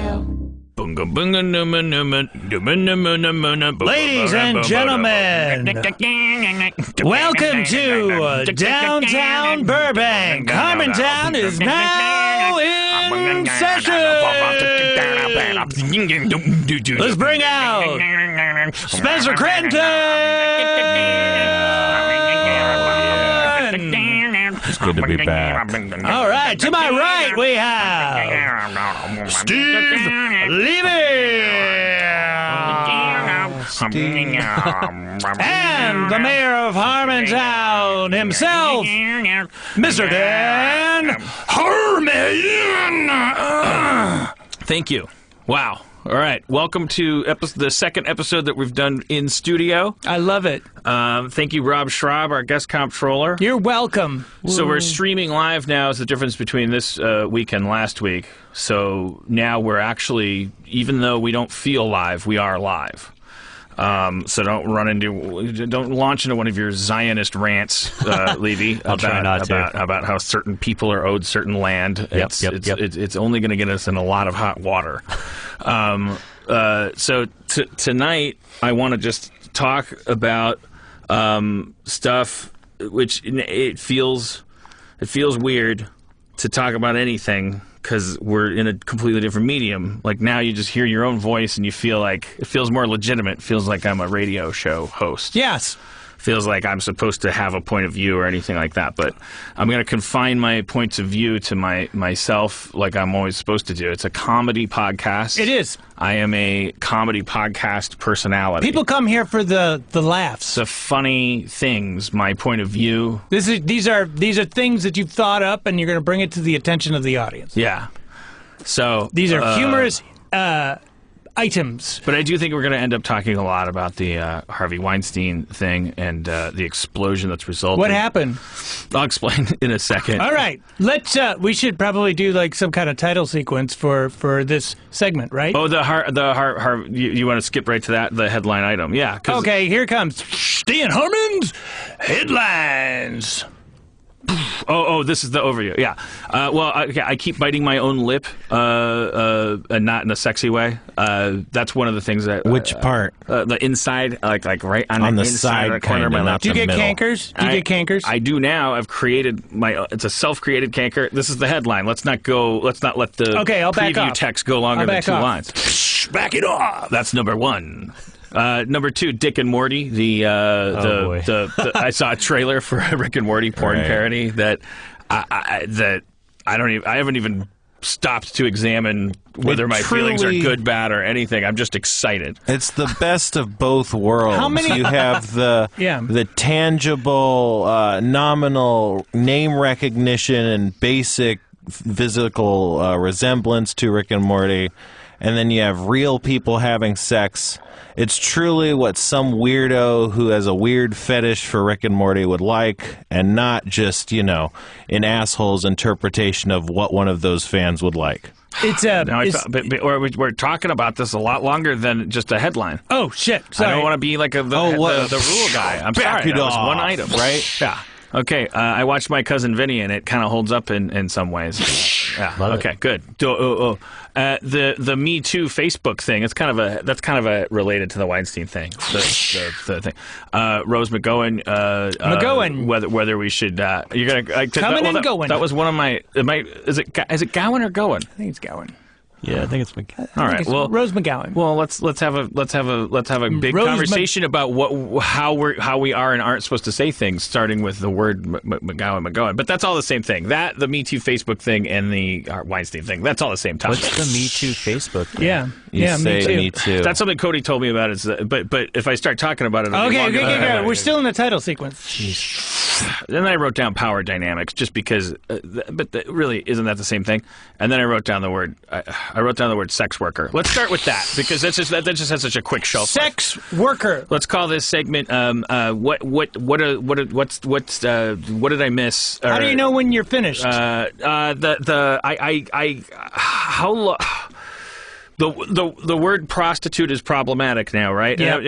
Radio. Ladies and gentlemen, welcome to downtown Burbank. Harmontown is now in session. Let's bring out Spencer It's good to be back. All right, to my right we have Steve Levy. And the mayor of Harmontown himself, Mr. Dan Harmon. Thank you. Wow. All right. Welcome to the second episode that we've done in studio. I love it. Thank you, Rob Schraub, our guest comptroller. You're welcome. So we're streaming live now is the difference between this week and last week. So now we're actually, even though we don't feel live, we are live. So don't launch into one of your Zionist rants, Levy, about how certain people are owed certain land. It's only going to get us in a lot of hot water. So tonight I want to just talk about stuff which it feels weird to talk about anything. Because we're in a completely different medium. Like now you just hear your own voice and you feel like it feels more legitimate. It feels like I'm a radio show host. Yes. Feels like I'm supposed to have a point of view or anything like that. But I'm going to confine my points of view to myself like I'm always supposed to do. It's a comedy podcast. It is. I am a comedy podcast personality. People come here for the laughs. The funny things, my point of view. These are things that you've thought up and you're going to bring it to the attention of the audience. Yeah. So these are humorous items. But I do think we're going to end up talking a lot about the Harvey Weinstein thing and the explosion that's resulted. What happened? I'll explain in a second. All right. Let's. We should probably do like some kind of title sequence for this segment, right? Oh, you want to skip right to that, the headline item? Yeah. Okay, here comes Stan Harmon's headlines. Oh, this is the overview. Yeah. I keep biting my own lip, and not in a sexy way. That's one of the things that. Which part? The inside, like right on the inside side corner of my lip. Do you get cankers? I do now. I've created it's a self-created canker. This is the headline. Let's not let the I'll back preview off. text go longer than 2 lines. Back it off. That's number one. Number two, Dick and Morty. I saw a trailer for a Rick and Morty porn parody that I haven't even stopped to examine whether my feelings are good, bad, or anything. I'm just excited. It's the best of both worlds. How many? You have the tangible, nominal name recognition and basic physical resemblance to Rick and Morty, and then you have real people having sex. It's truly what some weirdo who has a weird fetish for Rick and Morty would like, and not just, an asshole's interpretation of what one of those fans would like. We're talking about this a lot longer than just a headline. Oh, shit. Sorry. I don't want to be like the rule guy. I'm sorry. That was one item, right? Yeah. Okay, I watched My Cousin Vinny, and it kind of holds up in some ways. Yeah. Okay. Good. The Me Too Facebook thing. That's kind of a related to the Weinstein thing. The thing. Rose McGowan. Whether we should. You're gonna coming and going. That was one of my. Is it Gowan or Gowan? I think it's Gowan. Yeah, I think it's McGowan. All right. Well, Rose McGowan. Well, let's have a big conversation about how we are and aren't supposed to say things, starting with the word McGowan. But that's all the same thing. That the Me Too Facebook thing and the Weinstein thing. That's all the same topic. What's the Me Too Facebook thing? Yeah. Me Too. That's something Cody told me about. But if I start talking about it, okay. We're still in the title sequence. Jeez. Then I wrote down power dynamics, just because. But really, isn't that the same thing? And then I wrote down the word. I wrote down the word sex worker. Let's start with that because that just has such a quick shelf. Sex worker. Let's call this segment. What did I miss? How do you know when you're finished? The word prostitute is problematic now, right? Yeah.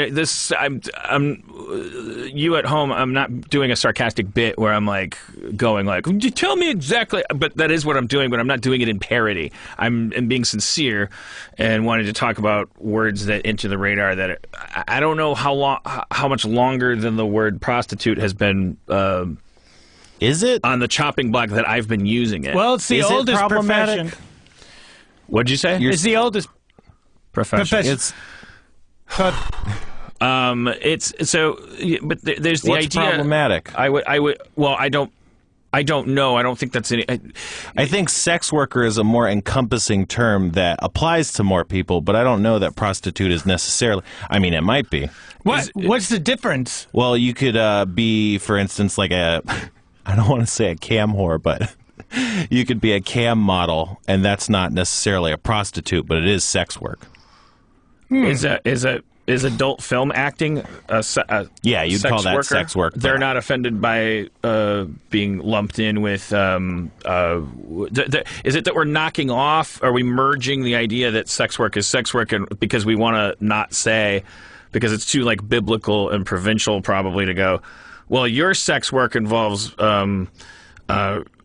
You at home, I'm not doing a sarcastic bit where I'm like going like, tell me exactly, but that is what I'm doing, but I'm not doing it in parody. I'm being sincere and wanting to talk about words that enter the radar that I don't know how much longer than the word prostitute has been Is it on the chopping block that I've been using it. Well, it's the Is it oldest problematic? profession. What'd you say? It's the oldest Profession. profession. It's It's so, but there's the what's idea. problematic? I would. Well, I don't know. I don't think that's any. I think sex worker is a more encompassing term that applies to more people, but I don't know that prostitute is necessarily. I mean, it might be. What's the difference? Well, you could be, for instance, like I don't want to say a cam whore, but you could be a cam model, and that's not necessarily a prostitute, but it is sex work. Is adult film acting Yeah, you'd sex call that worker? sex work. They're not offended by being lumped in with. Is it that we're knocking off? Are we merging the idea that sex work is sex work, and because we want to not say, because it's too like biblical and provincial probably to go, well, your sex work involves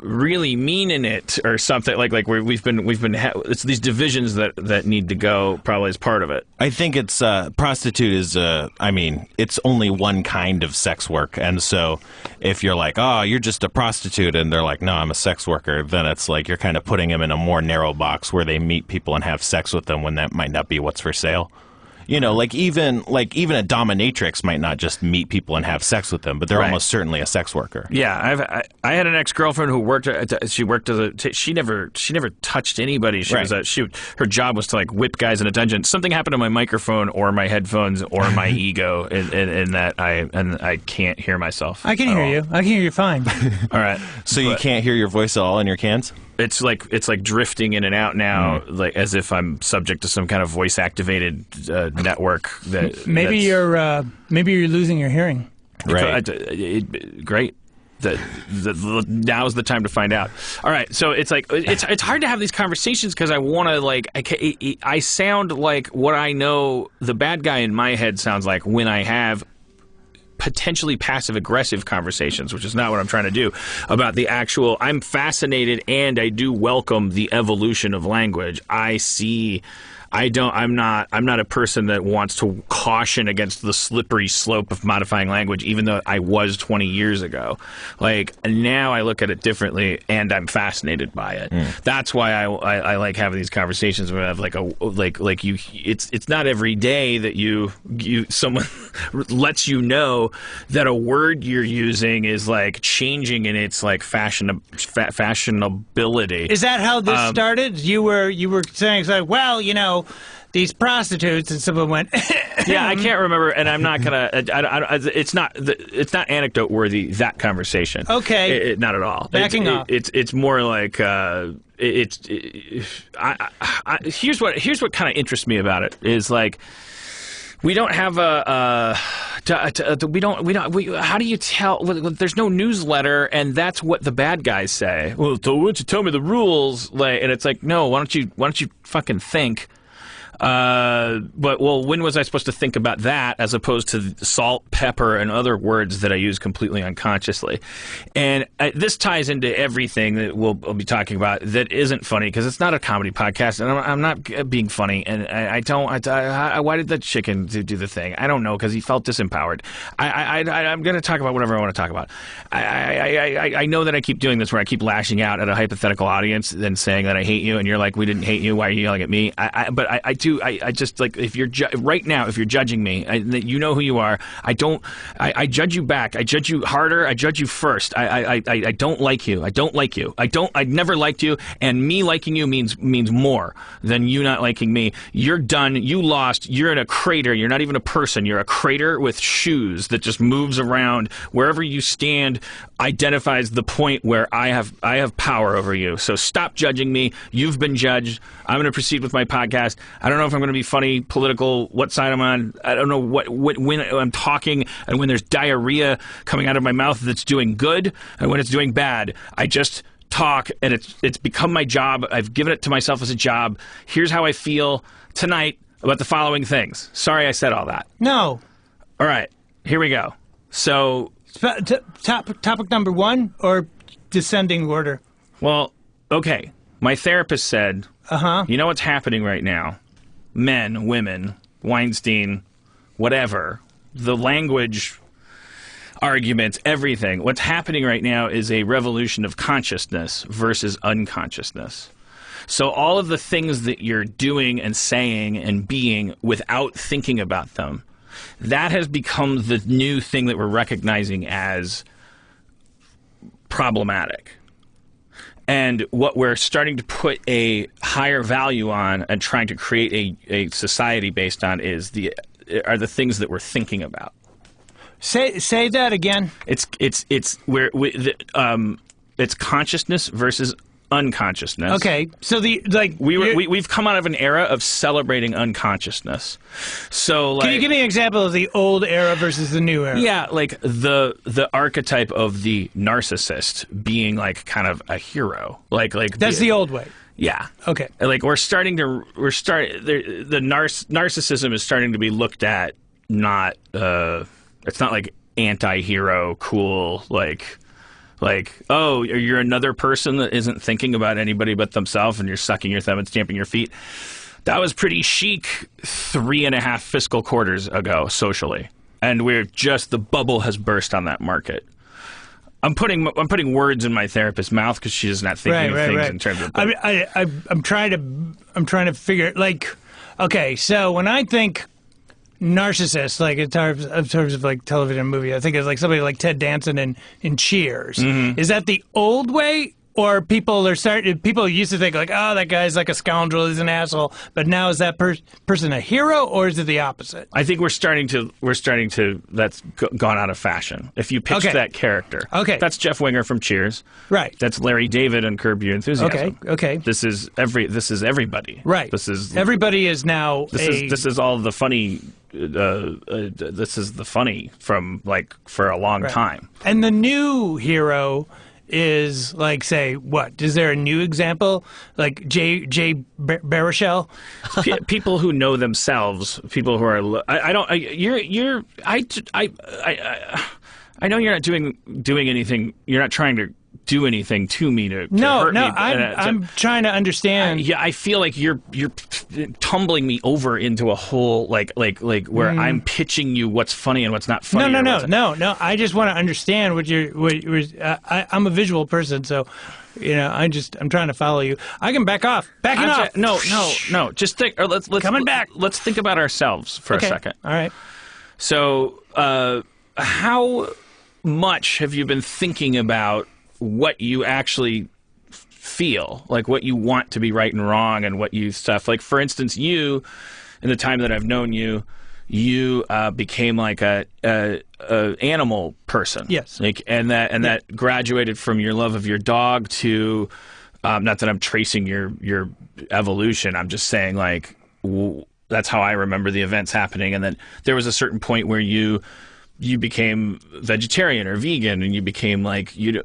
really meaning it or something like we've been it's these divisions that need to go probably as part of it. I think it's prostitute is I mean, it's only one kind of sex work, and so if you're like, oh, you're just a prostitute, and they're like, no, I'm a sex worker, then it's like you're kind of putting them in a more narrow box where they meet people and have sex with them when that might not be what's for sale. You know, like even a dominatrix might not just meet people and have sex with them, but they're Right. almost certainly a sex worker. Yeah, I had an ex-girlfriend who worked she never touched anybody. Her job was to like whip guys in a dungeon. Something happened to my microphone or my headphones or my ego in that I can't hear myself. I can hear you. I can hear you fine. All right. So you can't hear your voice at all in your cans? It's like drifting in and out now, like as if I'm subject to some kind of voice activated network. Maybe you're losing your hearing. Right. Great. Now's the time to find out. All right, so it's like it's hard to have these conversations because I want to I sound like what I know the bad guy in my head sounds like when I have potentially passive-aggressive conversations, which is not what I'm trying to do, about the actual. I'm fascinated and I do welcome the evolution of language. I'm not a person that wants to caution against the slippery slope of modifying language, even though I was 20 years ago. Like, now I look at it differently and I'm fascinated by it. That's why I like having these conversations where I have it's not every day that someone lets you know that a word you're using is like changing in its like fashionability. Is that how this started? You were saying it's like, well, you know, these prostitutes, and someone went. Yeah, I can't remember, and I'm not gonna. It's not anecdote worthy, that conversation. Okay, not at all. Backing off. It's more like here's what kind of interests me about it is like. We don't have how do you tell? There's no newsletter, and that's what the bad guys say. Well, why don't you tell me the rules? And it's like, no, why don't you fucking think? But when was I supposed to think about that as opposed to salt, pepper, and other words that I use completely unconsciously? And this ties into everything that we'll be talking about that isn't funny, because it's not a comedy podcast, and I'm not being funny. And why did the chicken do the thing? I don't know, because he felt disempowered. I'm going to talk about whatever I want to talk about. I know that I keep doing this where I keep lashing out at a hypothetical audience and saying that I hate you, and you're like, we didn't hate you. Why are you yelling at me? But I just like, if you're right now, if you're judging me, you know who you are. I judge you back. I judge you harder. I judge you first. I don't like you. I don't like you. I never liked you, and me liking you means more than you not liking me. You're done. You lost. You're in a crater. You're not even a person. You're a crater with shoes that just moves around. Wherever you stand identifies the point where I have power over you. So stop judging me. You've been judged. I'm going to proceed with my podcast. I don't know if I'm going to be funny, political, what side I'm on. I don't know when I'm talking and when there's diarrhea coming out of my mouth that's doing good and when it's doing bad. I just talk, and it's become my job. I've given it to myself as a job. Here's how I feel tonight about the following things. Sorry I said all that. No. All right, here we go. So, Topic number 1 or descending order? well, okay. My therapist said, you know what's happening right now? Men, women, Weinstein, whatever, the language arguments, everything. What's happening right now is a revolution of consciousness versus unconsciousness. So all of the things that you're doing and saying and being without thinking about them, that has become the new thing that we're recognizing as problematic. And what we're starting to put a higher value on and trying to create a society based on are the things that we're thinking about. Say that again. It's consciousness versus unconsciousness. Okay, so we've come out of an era of celebrating unconsciousness. So, like, can you give me an example of the old era versus the new era? Yeah, like the archetype of the narcissist being like kind of a hero. Like that's the old way. Yeah. Okay. Like the narcissism is starting to be looked at not. It's not like anti-hero, cool, like, oh, you're another person that isn't thinking about anybody but themselves, and you're sucking your thumb and stamping your feet. That was pretty chic 3.5 fiscal quarters ago, socially, and the bubble has burst on that market. I'm putting words in my therapist's mouth because she's not thinking of things in terms of. I'm trying to figure, like, okay, so when I think narcissist, like in terms of like television and movie, I think it's like somebody like Ted Danson in Cheers. Mm-hmm. Is that the old way, or people used to think like, oh, that guy's like a scoundrel, he's an asshole, but now is that person a hero, or is it the opposite? I think we're starting to that's gone out of fashion. If you pitch that character, that's Jeff Winger from Cheers, right? That's Larry David on Curb Your Enthusiasm. Okay. This is everybody, right? Everybody is now. This is all the funny. This is the funny from like for a long time. And the new hero is like, say, what? Is there a new example like Jay Baruchel? People who know themselves, people who are. I know you're not doing anything. You're not trying to do anything to me to hurt me. I'm trying to understand. I feel like you're tumbling me over into a hole like where I'm pitching you what's funny and what's not funny. No. I just want to understand what I'm a visual person, so I'm trying to follow you. I can back off. Backing off. No. Just think. Or let's coming back. Let's think about ourselves for a second. All right. So, how much have you been thinking about what you actually feel, like what you want to be right and wrong, and what you stuff? Like, for instance, you, in the time that I've known you, became like a animal person. Yes. Like, and that graduated from your love of your dog to, not that I'm tracing your evolution. I'm just saying, like, that's how I remember the events happening. And then there was a certain point where you became vegetarian or vegan, and you became like you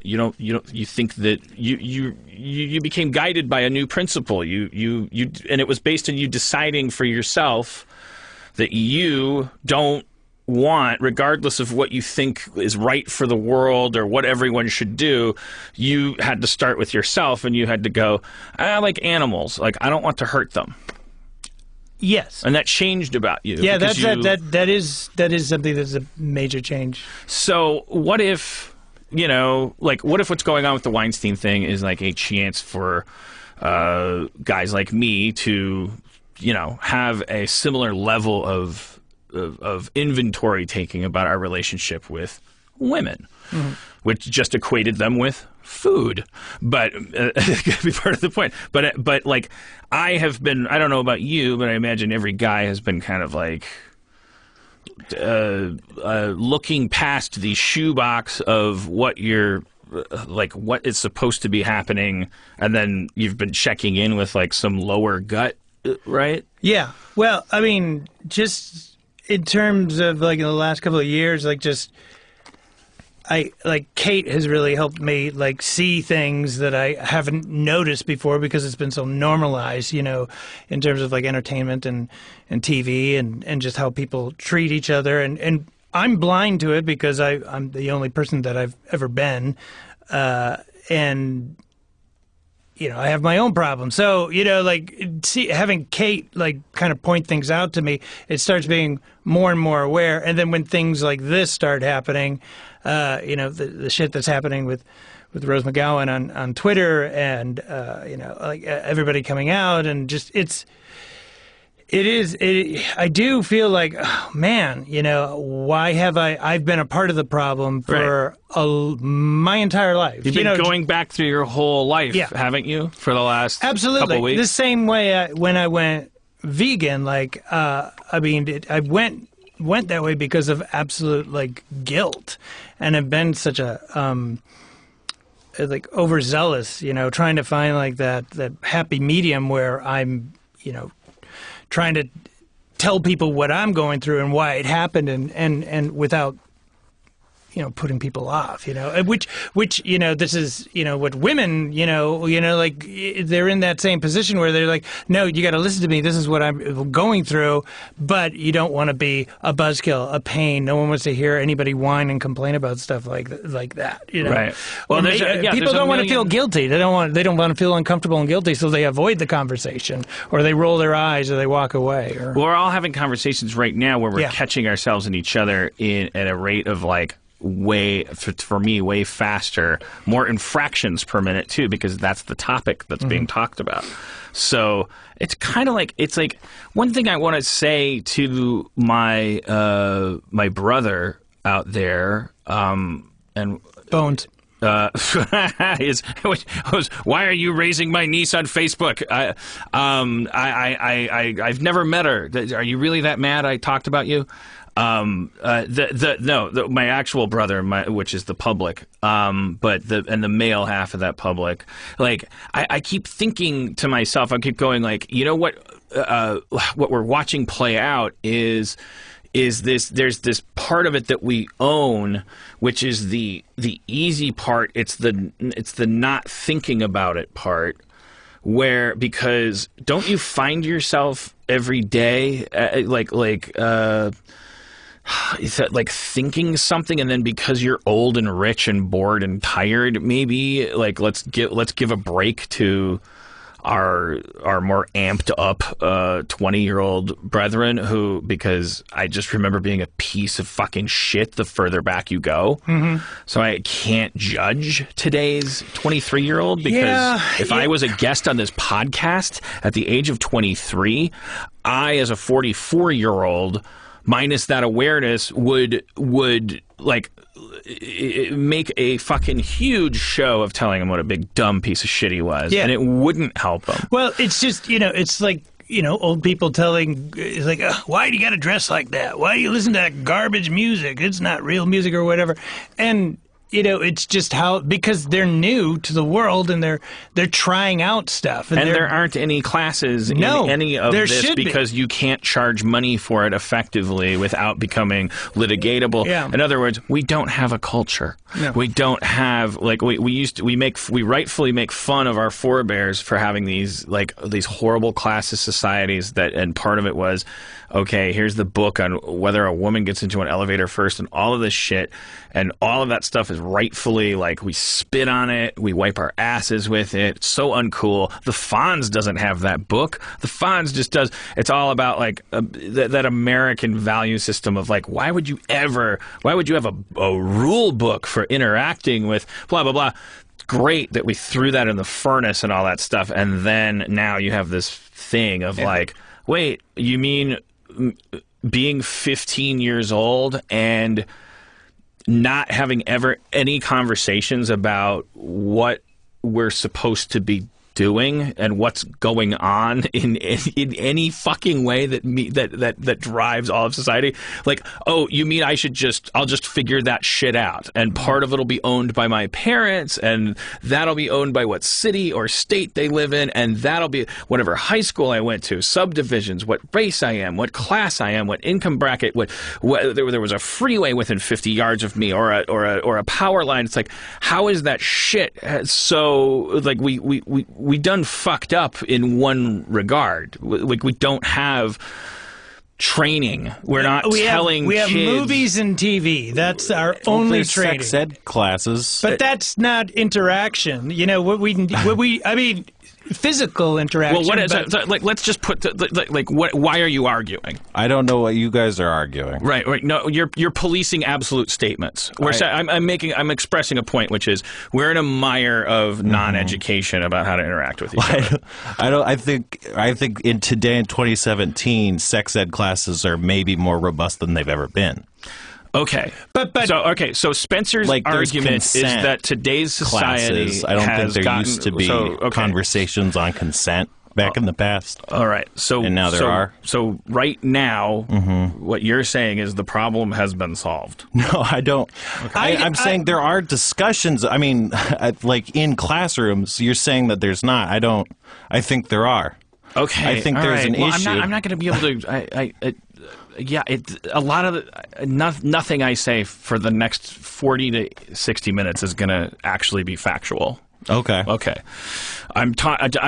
think that you became guided by a new principle. And it was based on you deciding for yourself that you don't want, regardless of what you think is right for the world or what everyone should do, you had to start with yourself, and you had to go, I like animals, like I don't want to hurt them. Yes, and that changed about you. Yeah, that is something that's a major change. So what if what if what's going on with the Weinstein thing is like a chance for guys like me to have a similar level of inventory taking about our relationship with women, which just equated them with food, but it could be part of the point. But like I have been, I don't know about you, but I imagine every guy has been kind of like looking past the shoebox of what you're like, what is supposed to be happening, and then you've been checking in with like some lower gut, right? Yeah. Well, I mean, just in terms of like in the last couple of years, like just Kate has really helped me like see things that I haven't noticed before because it's been so normalized, in terms of like entertainment and TV and just how people treat each other. And I'm blind to it because I'm the only person that I've ever been. And I have my own problems. So, having Kate, kind of point things out to me, it starts being more and more aware. And then when things like this start happening, the shit that's happening with Rose McGowan on Twitter and, everybody coming out and just, I do feel like, oh, man, why have I've been a part of the problem for my entire life. You've been going back through your whole life, haven't you, for the last couple weeks? The same way when I went vegan, I went that way because of absolute, guilt. And I've been such a, overzealous, trying to find, that happy medium where I'm, trying to tell people what I'm going through and why it happened and without, putting people off, which, this is, what women, they're in that same position where they're like, no, you got to listen to me. This is what I'm going through, but you don't want to be a buzzkill, a pain. No one wants to hear anybody whine and complain about stuff like that, Right. Well, people don't want to feel guilty. They don't want to feel uncomfortable and guilty, so they avoid the conversation or they roll their eyes or they walk away. Or... Well, we're all having conversations right now where we're catching ourselves and each other at a rate of for me, way faster, more infractions per minute too, because that's the topic that's being talked about. So it's kind of it's like one thing I want to say to my my brother out there, and Bones. Why are you raising my niece on Facebook? I've never met her. Are you really that mad I talked about you? My actual brother, which is the public, but the male half of that public, I keep thinking to myself, I keep going what we're watching play out is this, there's this part of it that we own, which is the easy part. It's the not thinking about it part. Because don't you find yourself every day thinking something, and then because you're old and rich and bored and tired, maybe let's give a break to our more amped up 20-year-old brethren who, because I just remember being a piece of fucking shit the further back you go. So I can't judge today's 23-year-old because if I was a guest on this podcast at the age of 23, I, as a 44-year-old, minus that awareness, would make a fucking huge show of telling him what a big dumb piece of shit he was, and it wouldn't help him. Well, it's just it's old people telling, why do you got to dress like that? Why do you listen to that garbage music? It's not real music or whatever. And it's just because they're new to the world and they're trying out stuff. And there aren't any classes in any of this because you can't charge money for it effectively without becoming litigatable. Yeah. In other words, we don't have a culture. No. We don't have, we rightfully make fun of our forebears for having these horrible classist societies and part of it was, okay, here's the book on whether a woman gets into an elevator first and all of this shit. And all of that stuff is rightfully, we spit on it, we wipe our asses with it. It's so uncool. The Fonz doesn't have that book. The Fonz just does. It's all about, that American value system of, why would you have a rule book for interacting with blah, blah, blah. Great that we threw that in the furnace and all that stuff. And then now you have this thing of, wait, you mean being 15 years old and not having ever any conversations about what we're supposed to be doing and what's going on in any fucking way that drives all of society. Like, oh, you mean I'll just figure that shit out, and part of it'll be owned by my parents, and that'll be owned by what city or state they live in, and that'll be whatever high school I went to, subdivisions, what race I am, what class I am, what income bracket, what there was a freeway within 50 yards of me, or a power line. It's like, how is that shit so, like, we done fucked up in one regard. Like, we don't have training. We're not telling we have kids. movies and TV. That's our only training. Sex ed classes. But that's not interaction. You know, I mean, physical interaction. Well, like, let's just put why are you arguing? I don't know what you guys are arguing. Right. No, you're policing absolute statements. I'm expressing a point, which is we're in a mire of non-education about how to interact with each other. I think in 2017, sex ed classes are maybe more robust than they've ever been. Okay, so Spencer's argument is that today's society classes, I don't think there used to be conversations on consent back in the past. All right, and now there are. So right now, what you're saying is the problem has been solved. No, I don't. Okay. I'm saying there are discussions. I mean, like in classrooms, you're saying that there's not. I don't. I think there are. Okay, I think there's an issue. I'm not going to be able to. A lot of nothing I say for the next 40 to 60 minutes is going to actually be factual. Okay. I'm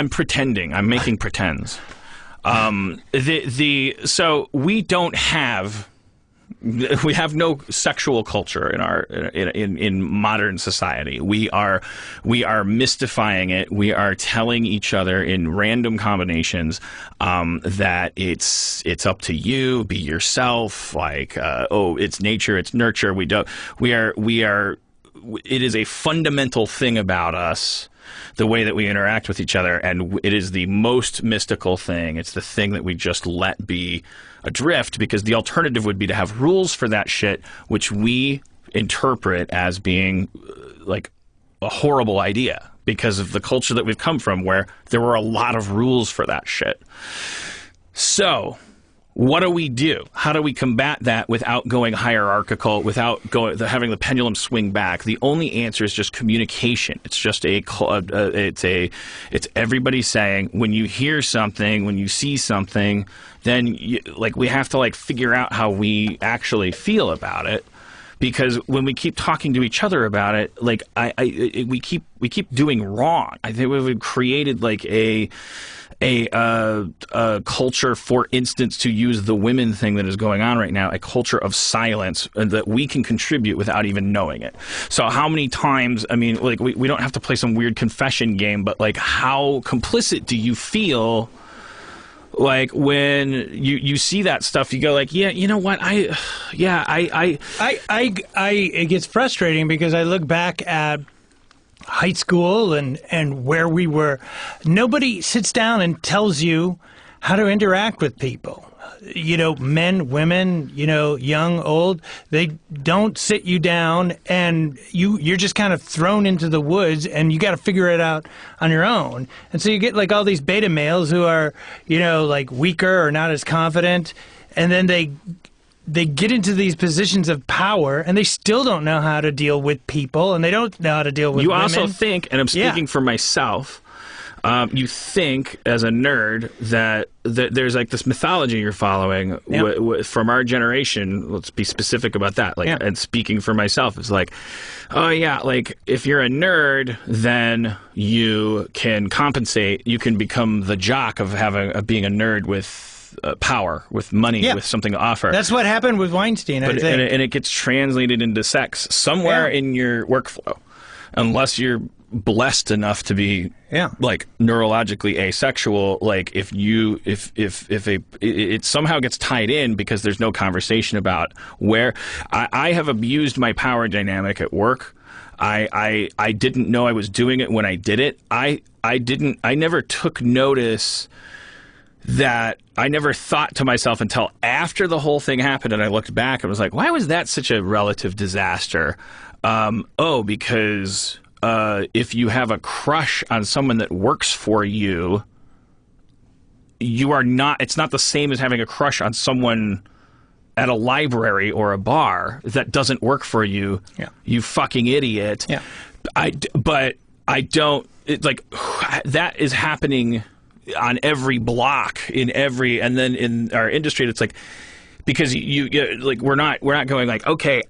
pretending. I'm making pretends. So we don't have. We have no sexual culture in modern society. We are mystifying it. We are telling each other in random combinations that it's up to you. Be yourself. Like it's nature. It's nurture. We are. It is a fundamental thing about us, the way that we interact with each other, and it is the most mystical thing. It's the thing that we just let be adrift, because the alternative would be to have rules for that shit, which we interpret as being like a horrible idea because of the culture that we've come from, where there were a lot of rules for that shit. So what do we do? How do we combat that without going hierarchical, without having the pendulum swing back? The only answer is just communication. It's just it's everybody saying, when you hear something, when you see something, then we have to figure out how we actually feel about it. Because when we keep talking to each other about it, we keep doing wrong. I think we've created a culture, for instance, to use the women thing that is going on right now, a culture of silence that we can contribute without even knowing it. So how many times, I mean, we don't have to play some weird confession game, but how complicit do you feel? When you see that stuff, you go yeah, you know what? It gets frustrating because I look back at high school and where we were. Nobody sits down and tells you how to interact with people. Men, women, young, old, they don't sit you down, and you're just kind of thrown into the woods, and you got to figure it out on your own. And so you get all these beta males who are, weaker or not as confident, and then they get into these positions of power, and they still don't know how to deal with people, and they don't know how to deal with women. You also think, and I'm speaking for myself, you think as a nerd that there's this mythology you're following from our generation. Let's be specific about that. And speaking for myself, it's oh yeah, if you're a nerd, then you can compensate. You can become the jock of being a nerd with power, with money, with something to offer. That's what happened with Weinstein, I think. And it gets translated into sex somewhere in your workflow, unless you're blessed enough to be neurologically asexual. If it somehow gets tied in, because there's no conversation about where I have abused my power dynamic at work. I didn't know I was doing it when I did it. I never took notice. That I never thought to myself until after the whole thing happened, and I looked back and was why was that such a relative disaster? Because if you have a crush on someone that works for you, you are not. It's not the same as having a crush on someone at a library or a bar that doesn't work for you. Yeah. You fucking idiot. Yeah. But I don't. Like that is happening on every block and then in our industry, it's like. Because you like we're not going like, okay,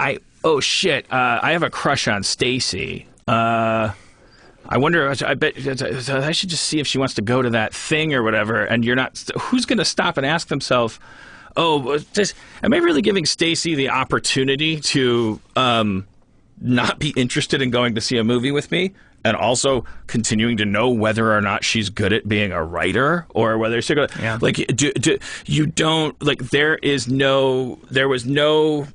oh shit, I have a crush on Stacy. I wonder, I bet I should just see if she wants to go to that thing or whatever. And you're not. Who's going to stop and ask themselves, oh, am I really giving Stacy the opportunity to not be interested in going to see a movie with me? And also continuing to know whether or not she's good at being a writer, or whether she's good. Yeah. Like, you don't like. There was no.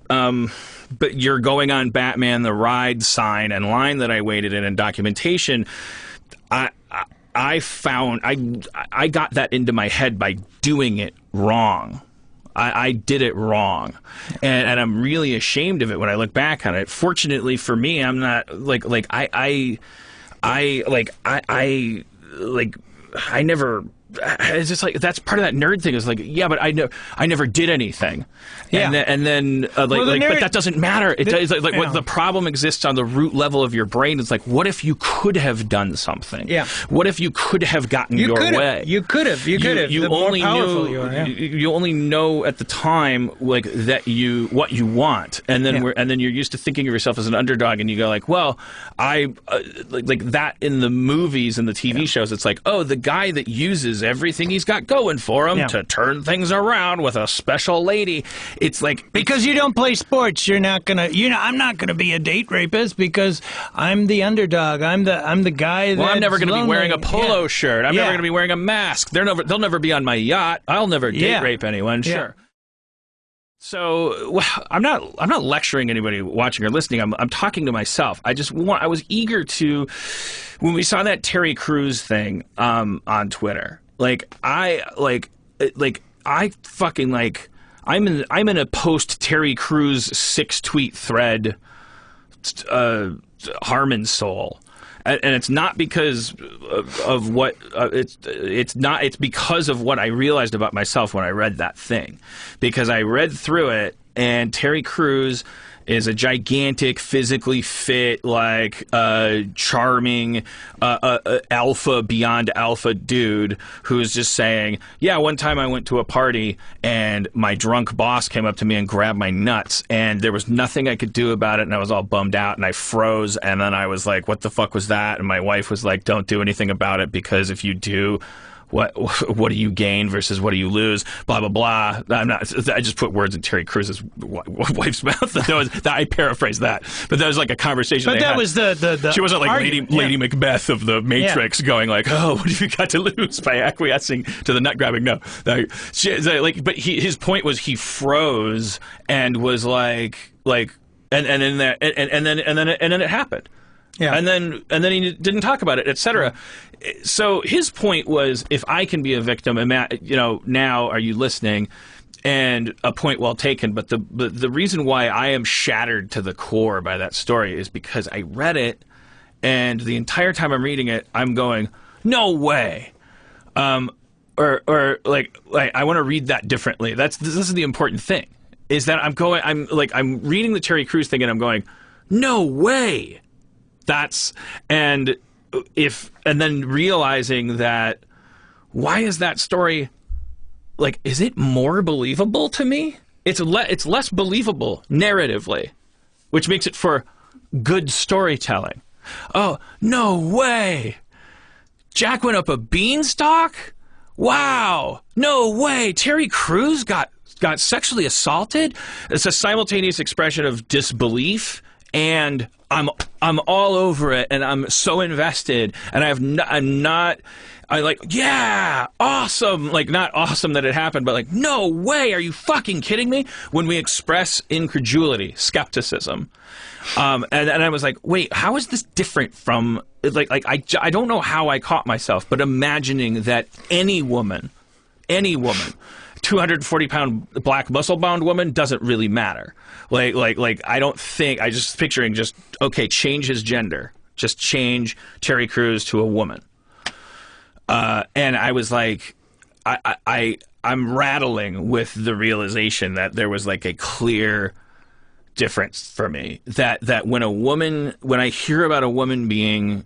But you're going on Batman the Ride sign and line that I waited in documentation. I found I got that into my head by doing it wrong. I did it wrong, and I'm really ashamed of it when I look back on it. Fortunately for me, I'm not I never. It's just like that's part of that nerd thing. Is like, yeah, but I never did anything. Yeah. And then but that doesn't matter. What the problem exists on the root level of your brain. It's like, what if you could have done something? Yeah. What if you could have gotten your way? You could have. You only knew. You only know at the time like that what you want, and then you're used to thinking of yourself as an underdog, and you go like, well, like that in the movies and the TV shows. It's like, oh, the guy that uses everything he's got going for him to turn things around with a special lady. It's like because you don't play sports, you're not gonna. I'm not gonna be a date rapist because I'm the underdog. I'm the guy. Well, I'm never gonna lonely. be wearing a polo shirt. I'm never gonna be wearing a mask. They'll never be on my yacht. I'll never date rape anyone. Sure. So I'm not lecturing anybody watching or listening. I'm talking to myself. I was eager to when we saw that Terry Crews thing on Twitter. I'm in a post Terry Crews 6-tweet thread, Harmon soul. And it's not because of what it's because of what I realized about myself when I read that thing, because I read through it and Terry Crews is a gigantic, physically fit, charming, alpha beyond alpha dude who's just saying, yeah, one time I went to a party and my drunk boss came up to me and grabbed my nuts and there was nothing I could do about it and I was all bummed out and I froze and then I was like, what the fuck was that? And my wife was like, don't do anything about it because if you do, what do you gain versus what do you lose? Blah blah blah. I just put words in Terry Crews' wife's mouth. I paraphrased that, but that was like a conversation. But that was the she wasn't like Lady Macbeth of the Matrix, going like, "Oh, what have you got to lose by acquiescing to the nut grabbing?" No, but his point was he froze and was and then it happened. Yeah. And then he didn't talk about it, etc. So his point was, if I can be a victim, and now are you listening? And a point well taken. But the reason why I am shattered to the core by that story is because I read it, and the entire time I'm reading it, I'm going, no way. Or I want to read that differently. This is the important thing, is that I'm reading the Terry Crews thing, and I'm going, no way. And then realizing that, why is that story, is it more believable to me? It's less believable narratively, which makes it for good storytelling. Oh, no way. Jack went up a beanstalk? Wow. No way. Terry Crews got sexually assaulted? It's a simultaneous expression of disbelief and I'm all over it, and I'm so invested, and yeah, awesome, not awesome that it happened, but no way, are you fucking kidding me? When we express incredulity, skepticism, and I was like, wait, how is this different from I don't know how I caught myself, but imagining that any woman, 240-pound black muscle-bound woman doesn't really matter. I don't think, I just picturing okay, change his gender. Just change Terry Crews to a woman. And I was like, I'm rattling with the realization that there was like a clear difference for me. That when I hear about a woman being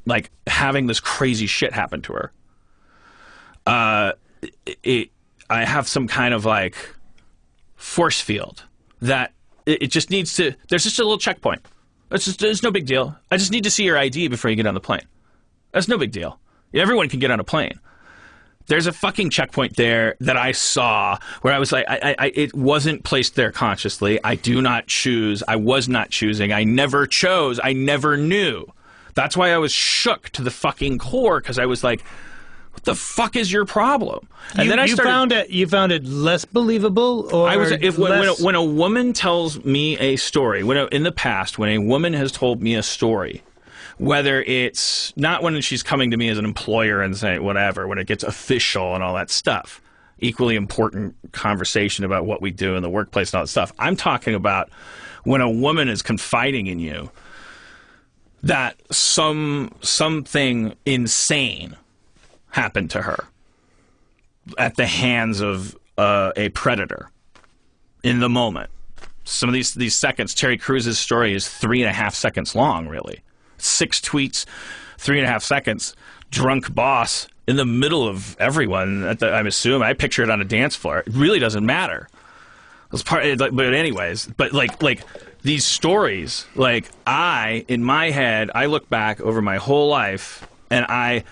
like having this crazy shit happen to her, I have some kind of like force field that it just needs to. There's just a little checkpoint. It's no big deal. I just need to see your ID before you get on the plane. That's no big deal. Everyone can get on a plane. There's a fucking checkpoint there that I saw where I was like, it wasn't placed there consciously. I do not choose. I was not choosing. I never chose. I never knew. That's why I was shook to the fucking core, because I was like, what the fuck is your problem? And then I started. You found it less believable, or when a woman tells me a story, in the past, when a woman has told me a story, whether it's not when she's coming to me as an employer and saying whatever, when it gets official and all that stuff, equally important conversation about what we do in the workplace and all that stuff. I'm talking about when a woman is confiding in you that something insane happened to her at the hands of a predator in the moment. Some of these seconds, Terry Crews' story is 3.5 seconds long, really. 6 tweets, 3.5 seconds, drunk boss in the middle of everyone. I'm assuming I picture it on a dance floor. It really doesn't matter. But anyways, like these stories, like in my head, I look back over my whole life, and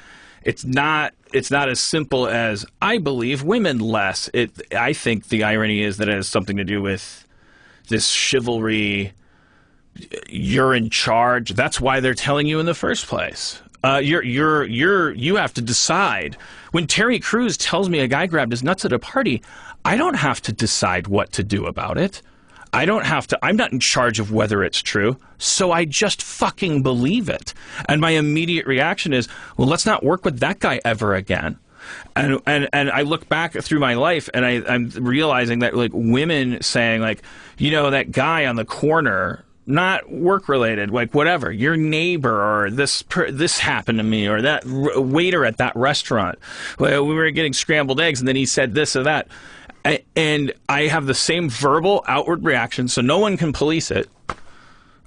it's not as simple as I believe women less. I think the irony is that it has something to do with this chivalry. You're in charge. That's why they're telling you in the first place. You have to decide. When Terry Crews tells me a guy grabbed his nuts at a party, I don't have to decide what to do about it. I don't have to. I'm not in charge of whether it's true, so I just fucking believe it. And my immediate reaction is, well, let's not work with that guy ever again. And I look back through my life, and I'm realizing that like women saying like, that guy on the corner. Not work-related, like whatever, your neighbor, or this happened to me, or that waiter at that restaurant. Well, we were getting scrambled eggs, and then he said this or that. And I have the same verbal outward reaction, so no one can police it.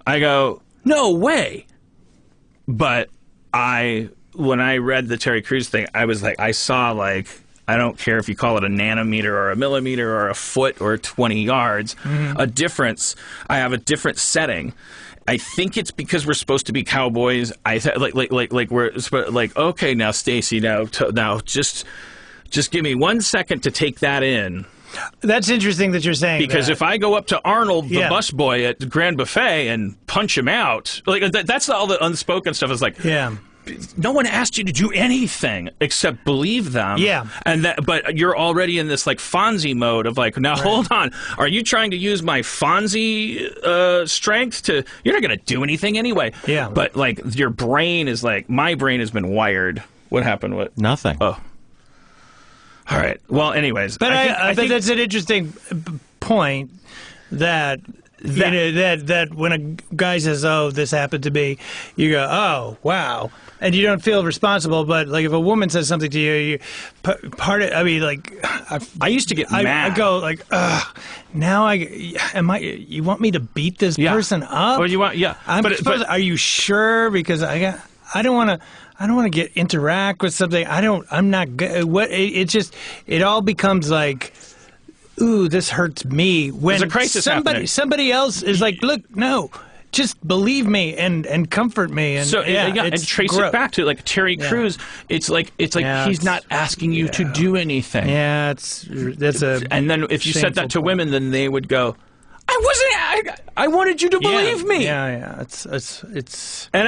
I go, no way. But when I read the Terry Crews thing, I was like, I saw like, I don't care if you call it a nanometer or a millimeter or a foot or 20 yards, a difference. I have a different setting. I think it's because we're supposed to be cowboys. Okay, now Stacy, now just give me 1 second to take that in. That's interesting that you're saying because that. If I go up to Arnold, the busboy at the Grand Buffet, and punch him out, like that's all the unspoken stuff. Is like, no one asked you to do anything except believe them. Yeah. But you're already in this like Fonzie mode of like, now hold on. Are you trying to use my Fonzie strength to? You're not going to do anything anyway. Yeah. But like your brain is like, my brain has been wired. What happened? What? Nothing. Oh. All right. Well, anyways. But I think that's an interesting point that when a guy says, "Oh, this happened to me," you go, "Oh, wow," and you don't feel responsible. But like if a woman says something to you, I used to get mad. I go like, "Ugh, now you want me to beat this person up? Or you want, are you sure? Because I don't want to interact with something. I'm not good. It all becomes like, ooh, this hurts me. When there's a crisis happening. Somebody else is like, look, no, just believe me and comfort me. And and trace it back to like Terry Crews. It's like he's not asking you to do anything. Yeah, and then if you said that to women, then they would go, I wanted you to believe me. Yeah. It's and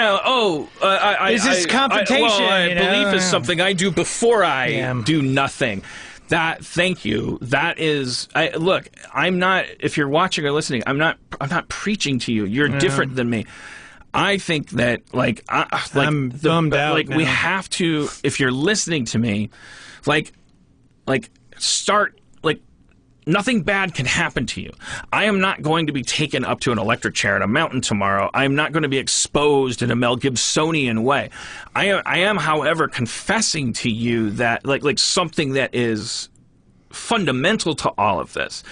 this is confrontation. Belief is something I do before I do nothing. Thank you. That is, look, I'm not, if you're watching or listening, I'm not preaching to you. You're different than me. I think that, I'm bummed out. Like, we have to, if you're listening to me, start, Nothing bad can happen to you. I am not going to be taken up to an electric chair at a mountain tomorrow. I am not going to be exposed in a Mel Gibsonian way. I am, however, confessing to you that like something that is fundamental to all of this.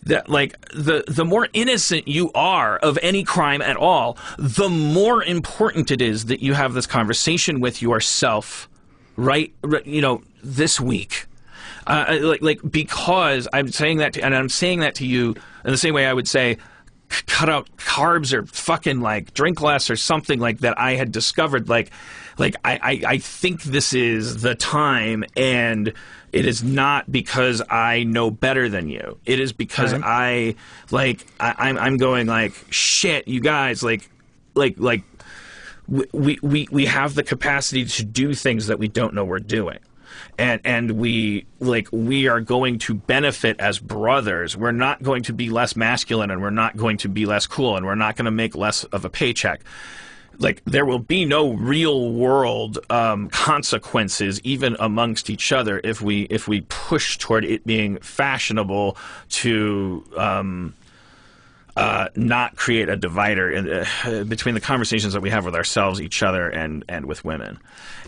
That like the more innocent you are of any crime at all, the more important it is that you have this conversation with yourself, right? This week. Because I'm saying that, and I'm saying that to you in the same way I would say, cut out carbs or fucking like drink less or something like that. I had discovered I think this is the time, and it is not because I know better than you. It is because I'm going like, shit, you guys, we have the capacity to do things that we don't know we're doing. And we are going to benefit as brothers. We're not going to be less masculine, and we're not going to be less cool, and we're not going to make less of a paycheck. Like, there will be no real world consequences even amongst each other if we push toward it being fashionable to not create a divider between the conversations that we have with ourselves, each other, and with women.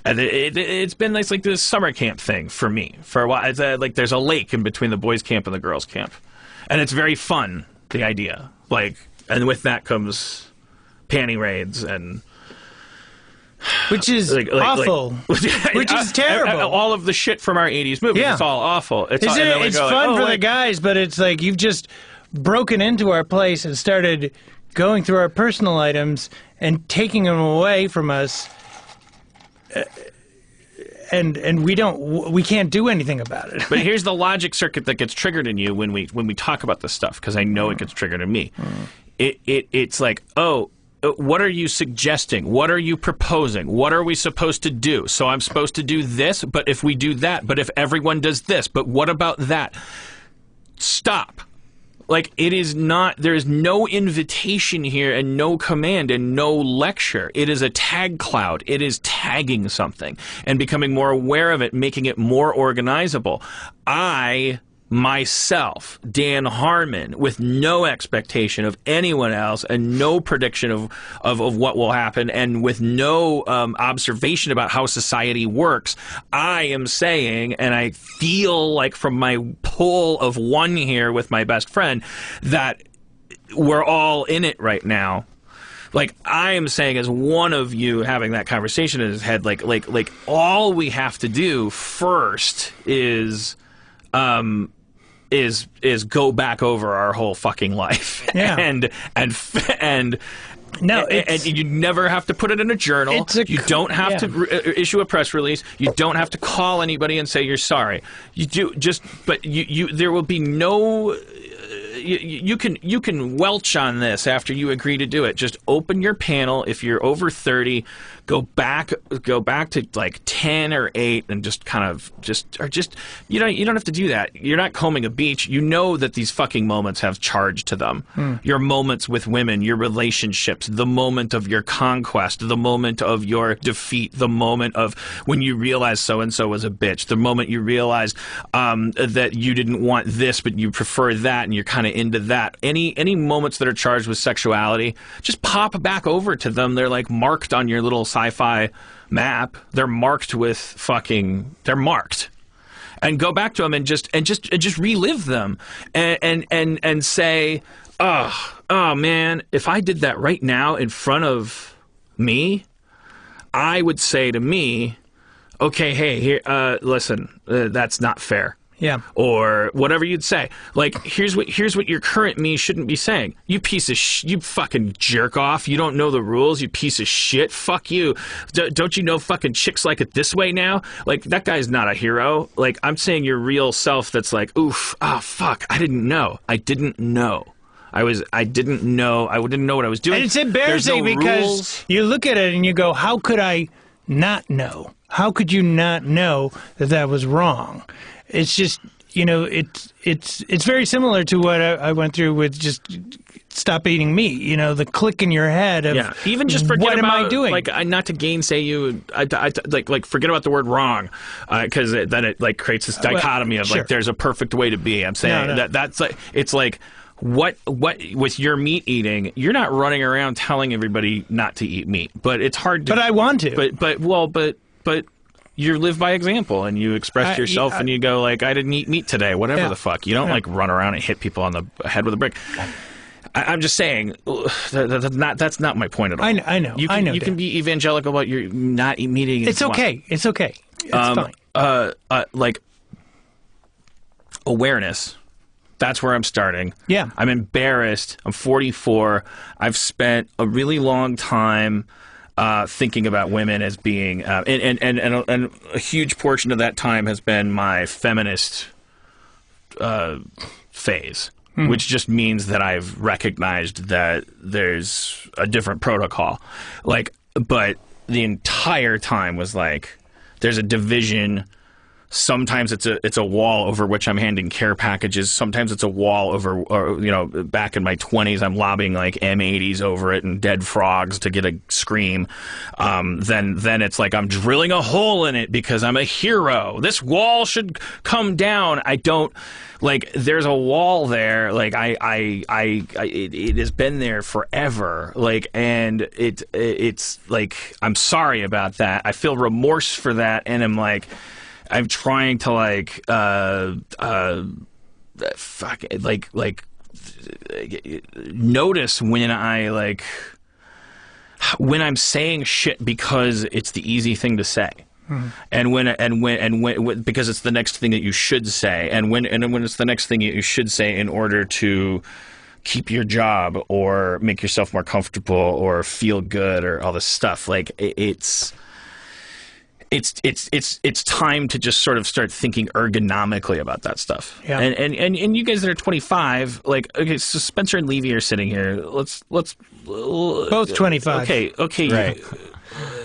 And it's been nice, like this summer camp thing for me for a while. It's like there's a lake in between the boys' camp and the girls' camp, and it's very fun. The idea, and with that comes panty raids and. Which is awful. Which is terrible. All of the shit from our 80s movies. Yeah. It's all awful. It's fun for the guys, but it's like you've just broken into our place and started going through our personal items and taking them away from us, and we can't do anything about it. But here's the logic circuit that gets triggered in you when we talk about this stuff, because I know it gets triggered in me. It's like, oh, what are you suggesting? What are you proposing? What are we supposed to do? So I'm supposed to do this, but if we do that, but if everyone does this, but what about that? Stop. Like, it is not, there is no invitation here and no command and no lecture. It is a tag cloud. It is tagging something and becoming more aware of it, making it more organizable. I, myself, Dan Harmon, with no expectation of anyone else and no prediction of what will happen, and with no observation about how society works, I am saying, and I feel like from my pull of one here with my best friend, that we're all in it right now. Like, I am saying, as one of you having that conversation in his head, like all we have to do first is go back over our whole fucking life. Yeah. and you never have to put it in a journal. You don't have to issue a press release. You don't have to call anybody and say you're sorry. You do but there will be no. You can welch on this after you agree to do it. Just open your panel. If you're over 30, go back to like 10 or 8 and just you don't have to do that. You're not combing a beach. You know that these fucking moments have charge to them. Your moments with women, your relationships, the moment of your conquest, the moment of your defeat, the moment of when you realize so and so was a bitch, the moment you realize that you didn't want this but you prefer that and you're kind of into that. Any moments that are charged with sexuality, just pop back over to them. They're like marked on your little sci-fi map. They're marked with they're marked. And go back to them and just relive them and say, oh man, if I did that right now in front of me, I would say to me, okay, hey, here, listen, that's not fair. Yeah. Or whatever you'd say. Like, here's what your current me shouldn't be saying. You piece of you fucking jerk off. You don't know the rules, you piece of shit. Fuck you. Don't you know fucking chicks like it this way now? Like, that guy's not a hero. Like, I'm saying your real self that's like, oof, fuck, I didn't know. I didn't know. I didn't know what I was doing. And it's embarrassing because you look at it and you go, how could I not know? How could you not know that was wrong? It's just, it's very similar to what I went through with just stop eating meat. The click in your head of even just forget what about, am I doing? Like, not to gainsay you, like forget about the word wrong, because then it like creates this dichotomy of like there's a perfect way to be. I'm saying that's like it's like. What with your meat eating, you're not running around telling everybody not to eat meat, but it's hard to. But I want to. But you live by example, and you express yourself, and you go like, I didn't eat meat today, whatever the fuck. You don't like run around and hit people on the head with a brick. I'm just saying that's not my point at all. I know. You can be evangelical about your not eating. It's okay. It's okay. It's fine. Like awareness. That's where I'm starting. Yeah. I'm embarrassed. I'm 44. I've spent a really long time thinking about women as being, and a huge portion of that time has been my feminist phase, which just means that I've recognized that there's a different protocol. But the entire time was like, there's a division. Sometimes it's a wall over which I'm handing care packages. Sometimes it's a wall over, back in my 20s, I'm lobbying like M80s over it and dead frogs to get a scream. Then it's like I'm drilling a hole in it because I'm a hero. This wall should come down. I don't like. There's a wall there. Like it has been there forever. Like, and it's like I'm sorry about that. I feel remorse for that, and I'm trying to notice when I'm saying shit because it's the easy thing to say, and when because it's the next thing that you should say, and when it's the next thing you should say in order to keep your job or make yourself more comfortable or feel good or all this stuff. Like it's time to just sort of start thinking ergonomically about that stuff. Yeah. And you guys that are 25, like, okay, so Spencer and Levy are sitting here. Let's both 25. Okay. Right.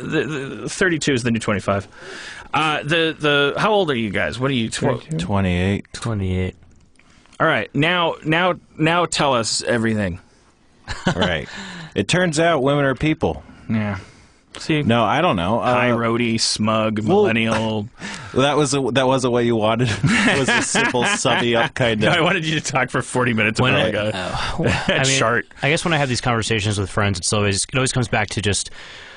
The 32 is the new 25. How old are you guys? What are you? 28. 28. All right. Now tell us everything. Right. It turns out women are people. Yeah. See? No, I don't know. High roadie, smug, millennial. That was what you wanted. It was a simple, subby up kind of. I wanted you to talk for 40 minutes about a chart. I guess when I have these conversations with friends, it always comes back to just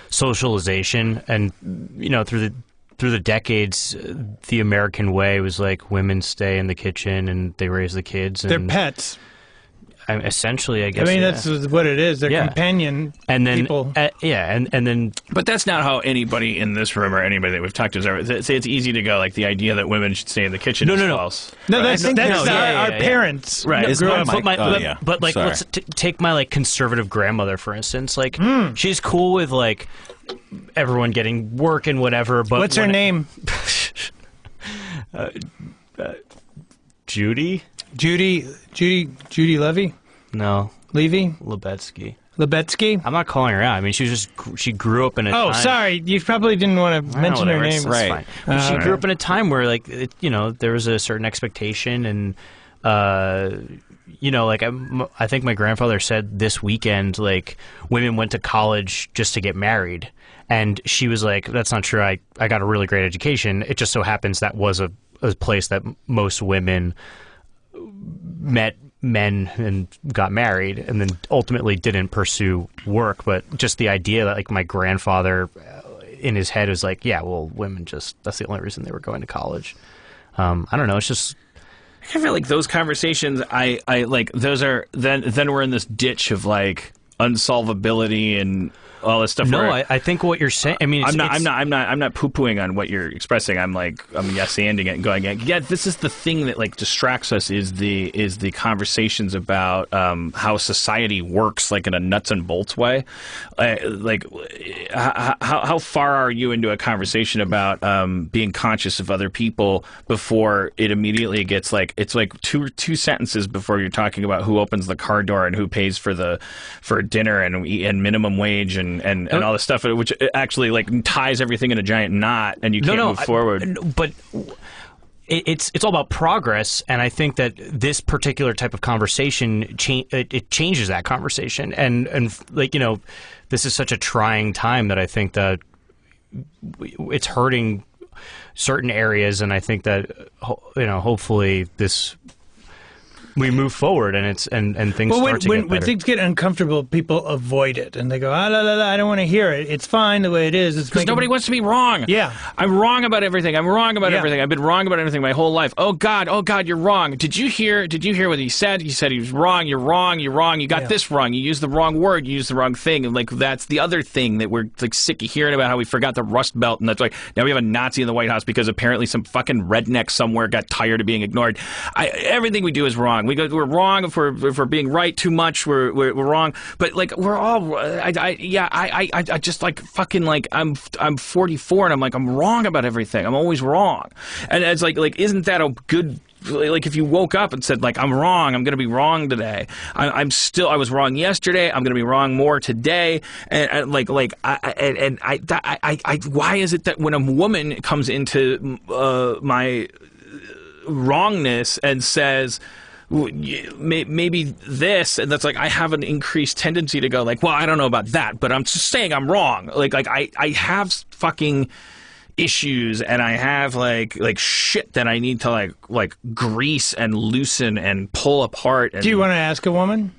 socialization, and through the decades, the American way was like women stay in the kitchen and they raise the kids. And they're pets. Essentially, I guess. I mean, that's what it is. They're companion people. And then. But that's not how anybody in this room or anybody that we've talked to has ever. Say it's easy to go like the idea that women should stay in the kitchen. No. False. No, that's our parents. Right. Grew up. But let's take my conservative grandmother for instance. Like she's cool with like everyone getting work and whatever. But what's her name? Judy. Judy Levy? No. Levy? Lebetsky? I'm not calling her out. I mean, she grew up in a time... Oh, sorry. You probably didn't want to mention her name. Right. But she grew up in a time where, like, there was a certain expectation and, I think my grandfather said this weekend, like, women went to college just to get married. And she was like, that's not true. I got a really great education. It just so happens that was a place that most women met men and got married and then ultimately didn't pursue work. But just the idea that like my grandfather in his head was like, yeah, well, women that's the only reason they were going to college. I don't know. It's just, I feel like those conversations, I like those are then we're in this ditch of like unsolvability and all this stuff. No, I think what you're saying. I mean, I'm not poo-pooing on what you're expressing. I'm yes-anding it and going, yeah, this is the thing that like distracts us is the conversations about how society works, like in a nuts and bolts way. How far are you into a conversation about being conscious of other people before it immediately gets like it's like two sentences before you're talking about who opens the car door and who pays for dinner and minimum wage and all this stuff, which actually like ties everything in a giant knot, and you can't move forward. But it's all about progress, and I think that this particular type of conversation it changes that conversation, and like, you know, this is such a trying time that I think that it's hurting certain areas, and I think that, you know, hopefully we move forward and things start to get better. When things get uncomfortable, people avoid it and they go, la, la, la, I don't want to hear it. It's fine the way it is. Because nobody wants to be wrong. Yeah. I'm wrong about everything. I'm wrong about everything. I've been wrong about everything my whole life. Oh God, you're wrong. Did you hear what he said? He said he was wrong. You're wrong. You're wrong. You got this wrong. You used the wrong word. You used the wrong thing. And like, that's the other thing that we're like sick of hearing about, how we forgot the Rust Belt, and that's like now we have a Nazi in the White House because apparently some fucking redneck somewhere got tired of being ignored. Everything we do is wrong. We're wrong. If we're being right too much, we're wrong. But like, we're all I just like fucking like I'm 44 and I'm like, I'm wrong about everything. I'm always wrong. And it's like isn't that a good, like, if you woke up and said like, I'm wrong, I'm going to be wrong today. I was wrong yesterday. I'm going to be wrong more today. And why is it that when a woman comes into my wrongness and says, maybe this, and that's like, I have an increased tendency to go like, well, I don't know about that, but I'm just saying I'm wrong. Like I have fucking issues, and I have like shit that I need to like grease and loosen and pull apart. And do you want to ask a woman?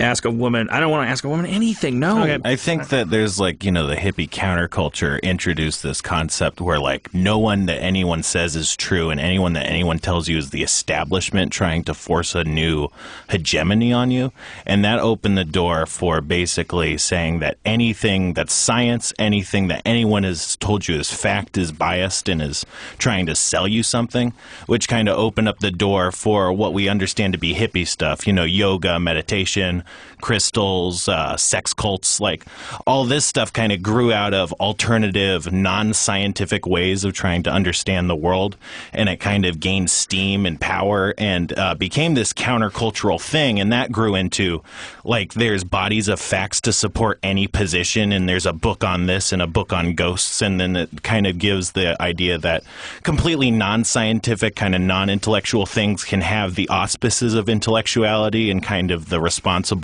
Ask a woman? I don't want to ask a woman anything. No. Okay. I think that there's like, you know, the hippie counterculture introduced this concept where like no one that anyone says is true, and anyone that anyone tells you is the establishment trying to force a new hegemony on you. And that opened the door for basically saying that anything that's science, anything that anyone has told you is fact, is biased and is trying to sell you something, which kind of opened up the door for what we understand to be hippie stuff, you know, yoga, meditation, crystals, sex cults, like all this stuff kind of grew out of alternative, non-scientific ways of trying to understand the world, and it kind of gained steam and power and became this countercultural thing, and that grew into like there's bodies of facts to support any position, and there's a book on this and a book on ghosts, and then it kind of gives the idea that completely non-scientific, kind of non-intellectual things can have the auspices of intellectuality and kind of the responsible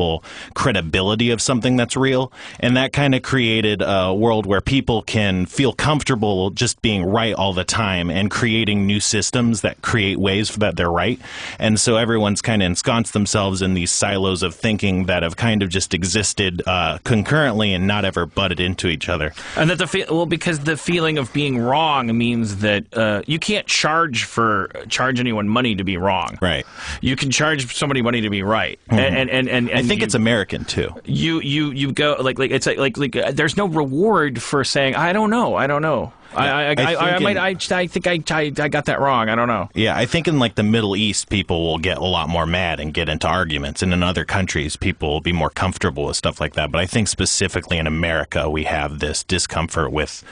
credibility of something that's real. And that kind of created a world where people can feel comfortable just being right all the time and creating new systems that create ways that they're right. And so everyone's kind of ensconced themselves in these silos of thinking that have kind of just existed concurrently and not ever butted into each other. And that because the feeling of being wrong means that you can't charge anyone money to be wrong. Right. You can charge somebody money to be right. Mm-hmm. And I think it's American too. You go like it's like there's no reward for saying I don't know. I think I got that wrong. I don't know. Yeah, I think in like the Middle East, people will get a lot more mad and get into arguments, and in other countries, people will be more comfortable with stuff like that. But I think specifically in America, we have this discomfort with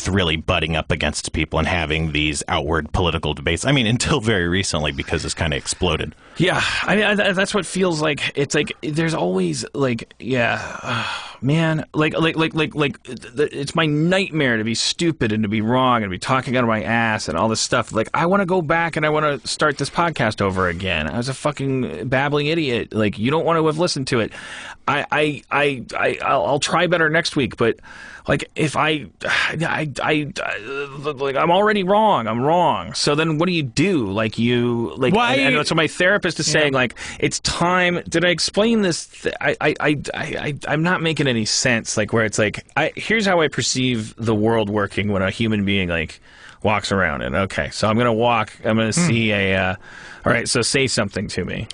really butting up against people and having these outward political debates. I mean, until very recently, because it's kind of exploded. Yeah, I mean that's what feels like. It's like there's always like, man, like it's my nightmare to be stupid and to be wrong and to be talking out of my ass and all this stuff. Like, I want to go back and I want to start this podcast over again. I was a fucking babbling idiot. Like, you don't want to have listened to it. I'll try better next week, but like if like I'm already wrong. I'm wrong. So then what do you do? Like why? And so my therapist is saying like it's time. Did I explain this? I'm not making any sense. Like where it's like here's how I perceive the world working when a human being like walks around. And okay, so I'm gonna see all right. So say something to me.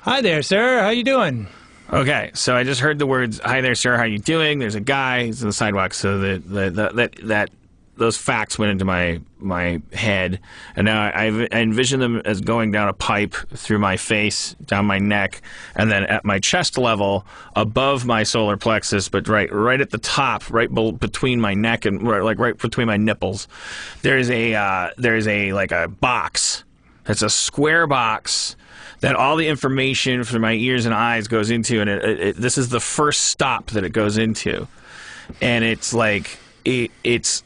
Hi there, sir. How you doing? Okay, so I just heard the words, "Hi there, sir. How you doing?" There's a guy. He's on the sidewalk. So that those facts went into my head, and now I envision them as going down a pipe through my face, down my neck, and then at my chest level, above my solar plexus, but right at the top, right between my neck and right between my nipples, there's a like a box. It's a square box that all the information from my ears and eyes goes into, and this is the first stop that it goes into, and it's like it's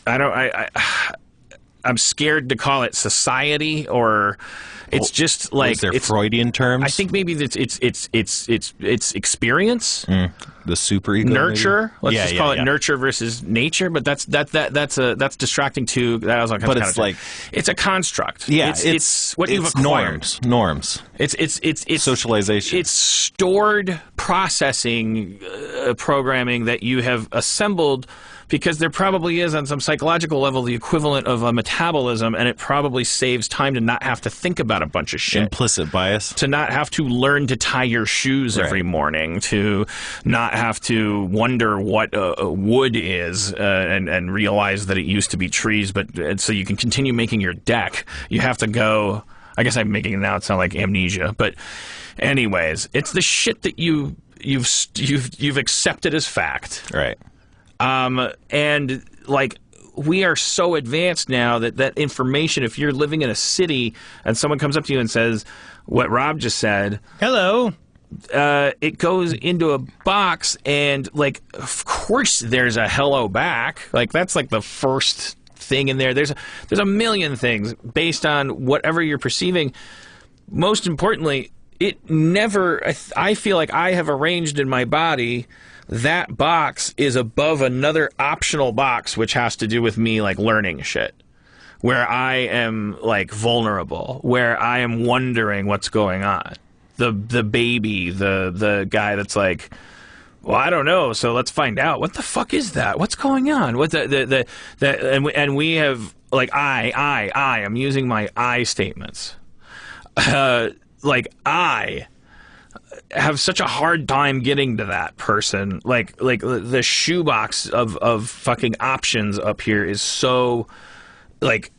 I I'm scared to call it society, or it's just like is there it's Freudian terms? I think maybe it's experience, the superego, nurture. Maybe? Let's just call it nurture versus nature. But that's distracting too. That was all kinds but of it's like it's a construct. Yeah, it's what you've acquired. Norms. It's socialization. It's stored processing programming that you have assembled. Because there probably is, on some psychological level, the equivalent of a metabolism, and it probably saves time to not have to think about a bunch of shit. Implicit bias. To not have to learn to tie your shoes every morning, to not have to wonder what wood is and realize that it used to be trees, but so you can continue making your deck. You have to go... I guess I'm making it now sound like amnesia, but anyways, it's the shit that you've accepted as fact. Right. And like we are so advanced now that information, if you're living in a city and someone comes up to you and says what Rob just said, hello, it goes into a box, and like of course there's a hello back. Like that's like the first thing in there. There's a million things based on whatever you're perceiving. Most importantly, it never. I feel like I have arranged in my body. That box is above another optional box, which has to do with me like learning shit, where I am like vulnerable, where I am wondering what's going on. The baby, the guy that's like, well, I don't know, so let's find out. What the fuck is that? What's going on? What and we have like I am using my I statements. Like I have such a hard time getting to that person. Like the shoebox of fucking options up here is so like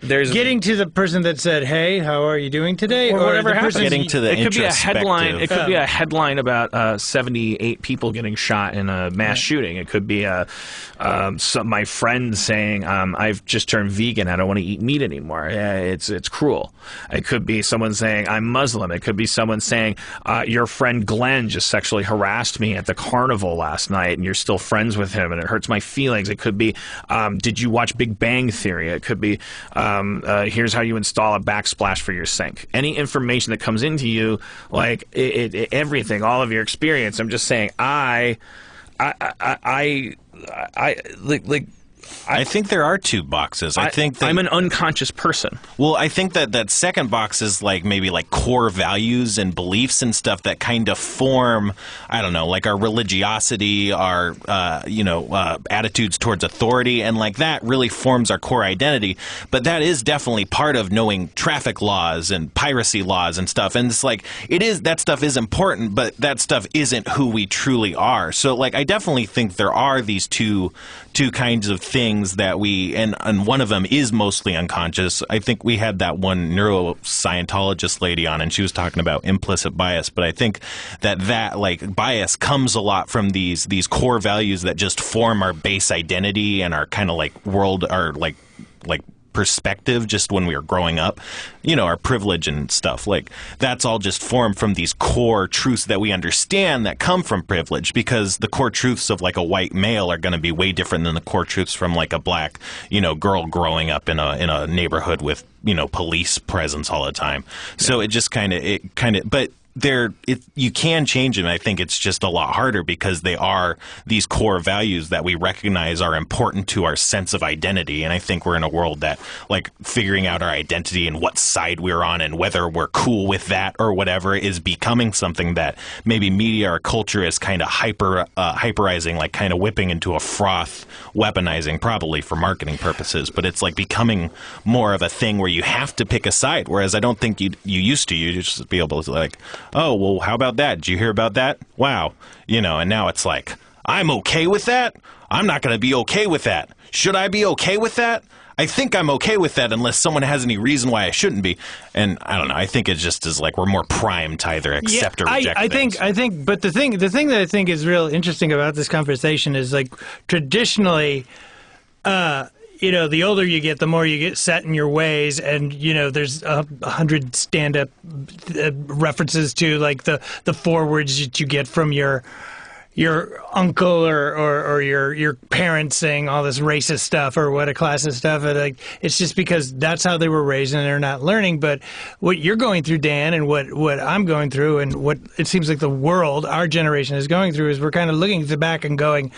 there's getting to the person that said, "Hey, how are you doing today?" or whatever happens. Getting to the it could be a headline. It could introspective. be a headline about 78 people getting shot in a mass shooting. It could be my friend saying, "I've just turned vegan. I don't want to eat meat anymore. It's cruel." It could be someone saying, "I'm Muslim." It could be someone saying, "Your friend Glenn just sexually harassed me at the carnival last night, and you're still friends with him, and it hurts my feelings." It could be, "Did you watch Big Bang Theory?" It could be, here's how you install a backsplash for your sink. Any information that comes into you, like everything, all of your experience. I'm just saying, I think there are two boxes. I think that I'm an unconscious person. Well, I think that second box is like maybe like core values and beliefs and stuff that kind of form, I don't know, like our religiosity, our attitudes towards authority, and like that really forms our core identity. But that is definitely part of knowing traffic laws and piracy laws and stuff. And it's like that stuff is important, but that stuff isn't who we truly are. So like I definitely think there are these two kinds of things that and one of them is mostly unconscious. I think we had that one neuroscientologist lady on, and she was talking about implicit bias, but I think that like bias comes a lot from these core values that just form our base identity and our kind of like world, our like perspective just when we were growing up, our privilege and stuff. Like that's all just formed from these core truths that we understand that come from privilege, because the core truths of like a white male are going to be way different than the core truths from like a black, girl growing up in a neighborhood with, police presence all the time. So it just kind of, but you can change them. I think it's just a lot harder because they are these core values that we recognize are important to our sense of identity. And I think we're in a world that like figuring out our identity and what side we're on and whether we're cool with that or whatever is becoming something that maybe media or culture is kind of hyperizing, like kind of whipping into a froth, weaponizing probably for marketing purposes. But it's like becoming more of a thing where you have to pick a side. Whereas I don't think you used to. You just be able to like, oh, well, how about that? Did you hear about that? Wow. And now it's like, I'm okay with that? I'm not going to be okay with that. Should I be okay with that? I think I'm okay with that unless someone has any reason why I shouldn't be. And I don't know. I think it just is like we're more primed to either accept or reject things. I think, but the thing that I think is real interesting about this conversation is like traditionally, the older you get, the more you get set in your ways, and there's 100 stand-up references to like the forewords that you get from your your uncle or your parents saying all this racist stuff or what a classist stuff. And like, it's just because that's how they were raised and they're not learning. But what you're going through, Dan, and what I'm going through and what it seems like the world, our generation is going through is we're kind of looking back and going,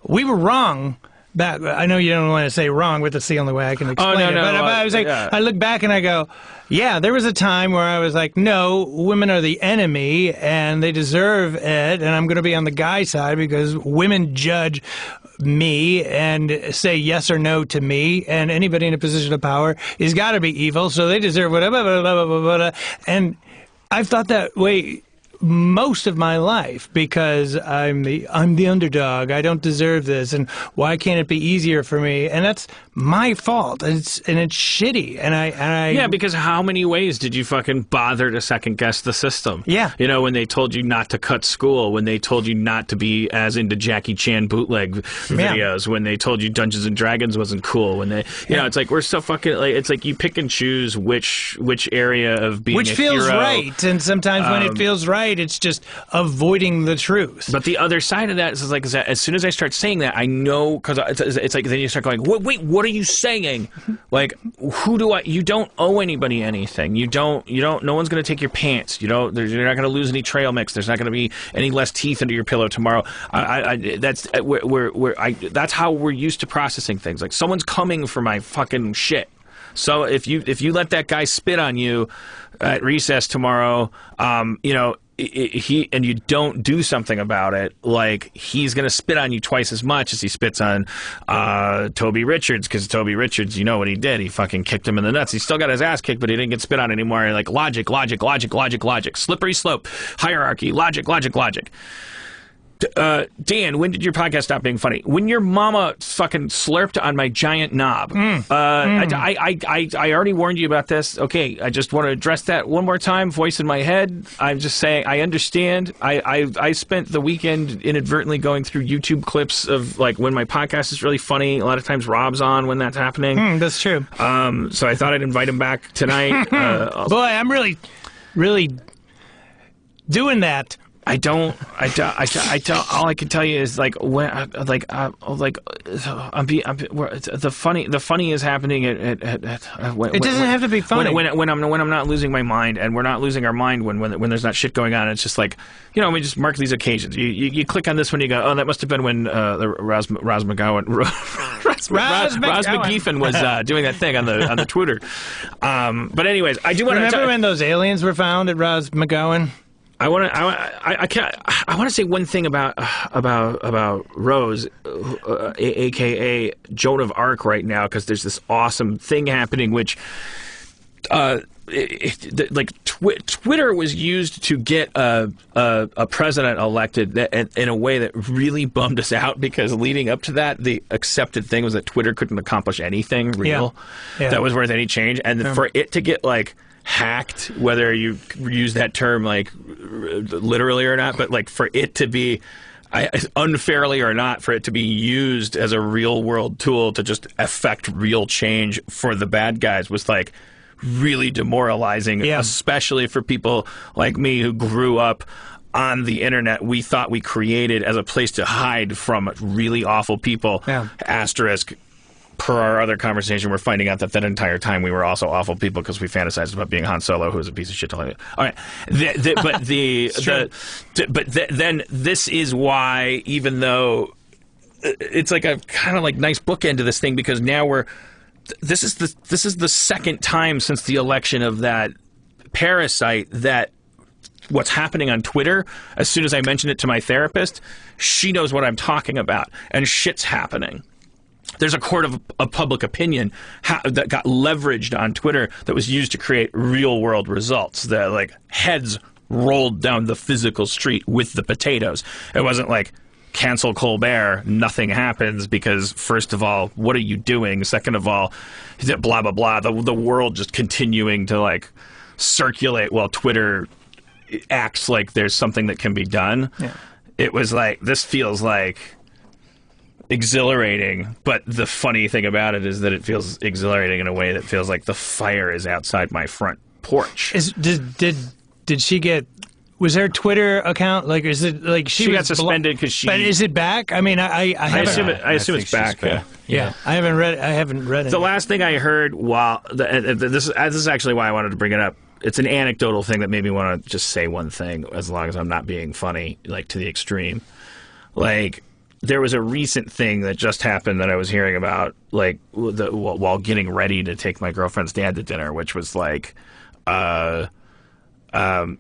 we were wrong. Back, I know you don't want to say wrong, but that's the only way I can explain it. But I was like, I look back and I go, yeah, there was a time where I was like, no, women are the enemy and they deserve it, and I'm going to be on the guy side because women judge me and say yes or no to me, and anybody in a position of power has got to be evil, so they deserve whatever. Blah, blah, blah, blah, blah. And I've thought that way most of my life because I'm the underdog. I don't deserve this, and why can't it be easier for me? And that's my fault. And it's shitty. And I because how many ways did you fucking bother to second guess the system? Yeah, you know, when they told you not to cut school, when they told you not to be as into Jackie Chan bootleg videos, when they told you Dungeons and Dragons wasn't cool, when they, you know, it's like we're so fucking like it's like you pick and choose which area of being which a feels hero. Right, and sometimes when it feels right. It's just avoiding the truth. But the other side of that is like, as soon as I start saying that, I know, because it's like then you start going, wait, what are you saying? Like, who do I? You don't owe anybody anything. You don't. No one's going to take your pants. You're not going to lose any trail mix. There's not going to be any less teeth under your pillow tomorrow. That's how we're used to processing things. Like someone's coming for my fucking shit. So if you let that guy spit on you at recess tomorrow, you know, and you don't do something about it, like he's going to spit on you twice as much as he spits on Toby Richards, because Toby Richards, you know what he did? He fucking kicked him in the nuts. He still got his ass kicked, but he didn't get spit on anymore. Like logic, slippery slope, hierarchy, logic. Dan, when did your podcast stop being funny? When your mama fucking slurped on my giant knob. I already warned you about this. Okay, I just want to address that one more time. Voice in my head. I'm just saying, I understand. I spent the weekend inadvertently going through YouTube clips of like when my podcast is really funny. A lot of times Rob's on when that's happening. That's true. So I thought I'd invite him back tonight. Boy, I'm really doing that. I don't. All I can tell you is like when, the funny is happening at when, it doesn't have to be funny when I'm not losing my mind, and we're not losing our mind when there's not shit going on. It's just like, you know, we just mark these occasions. You click on this one, you go, oh, that must have been when Ros McGeefin was doing that thing on the Twitter. But anyways, I do want to remember when those aliens were found at Ros McGowan. I want to say one thing about Rose, aka Joan of Arc, right now, because there's this awesome thing happening, which, Twitter was used to get a president elected in a way that really bummed us out, because leading up to that, the accepted thing was that Twitter couldn't accomplish anything real that was worth any change, and for it to get like hacked, whether you use that term like literally or not, but like for it to be unfairly or not, for it to be used as a real world tool to just affect real change for the bad guys was like really demoralizing, especially for people like me who grew up on the internet. We thought we created as a place to hide from really awful people. Asterisk. Per our other conversation, we're finding out that entire time we were also awful people because we fantasized about being Han Solo, who was a piece of shit. All right, then this is why, even though it's like a kind of like nice bookend to this thing, because now this is the second time since the election of that parasite that what's happening on Twitter, as soon as I mention it to my therapist, she knows what I'm talking about, and shit's happening. There's a court of public opinion that got leveraged on Twitter that was used to create real-world results. That like heads rolled down the physical street with the potatoes. It wasn't like cancel Colbert, nothing happens because, first of all, what are you doing? Second of all, blah blah blah. The world just continuing to like circulate while Twitter acts like there's something that can be done. Yeah. It was like, this feels like exhilarating, but the funny thing about it is that it feels exhilarating in a way that feels like the fire is outside my front porch. Did she get Was her Twitter account like? Is it like she got suspended because she? But is it back? I mean, I assume it's back. Yeah, I haven't read it. The last thing I heard this is actually why I wanted to bring it up. It's an anecdotal thing that made me want to just say one thing, as long as I'm not being funny, like to the extreme. Like, there was a recent thing that just happened that I was hearing about, like while getting ready to take my girlfriend's dad to dinner, which was like.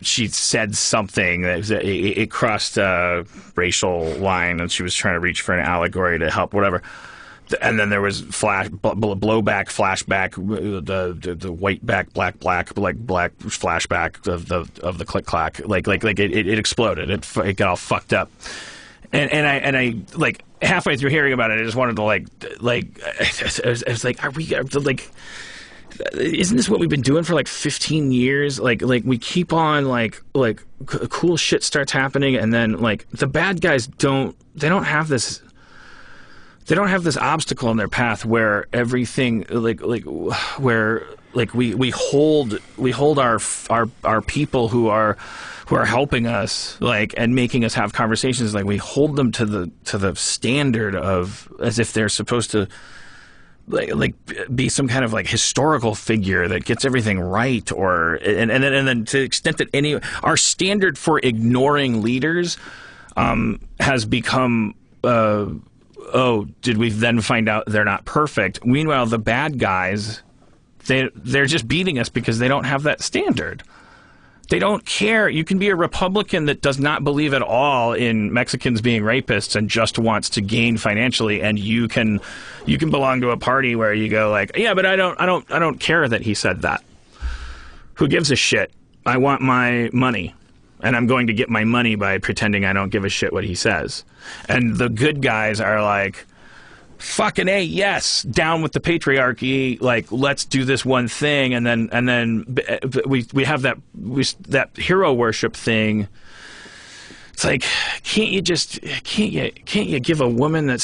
She said something that it crossed a racial line, and she was trying to reach for an allegory to help, whatever. And then there was blowback, flashback, the white back, black flashback of the click clack, like it exploded. It got all fucked up, and I like halfway through hearing about it, I just wanted to like I was like, are we like. Isn't this what we've been doing for like 15 years? Like we keep on like cool shit starts happening, and then like the bad guys don't have this obstacle in their path where everything where we hold our people who are helping us like and making us have conversations, like we hold them to the standard of as if they're supposed to like be some kind of like historical figure that gets everything right, or and then to the extent that our standard for ignoring leaders has become did we then find out they're not perfect? Meanwhile, the bad guys they're just beating us because they don't have that standard. They don't care. You can be a Republican that does not believe at all in Mexicans being rapists and just wants to gain financially, and you can belong to a party where you go like, yeah, but I don't care that he said that. Who gives a shit? I want my money, and I'm going to get my money by pretending I don't give a shit what he says. And the good guys are like, fucking A, yes, down with the patriarchy, like let's do this one thing, and then we have that hero worship thing. It's like, can't you give a woman that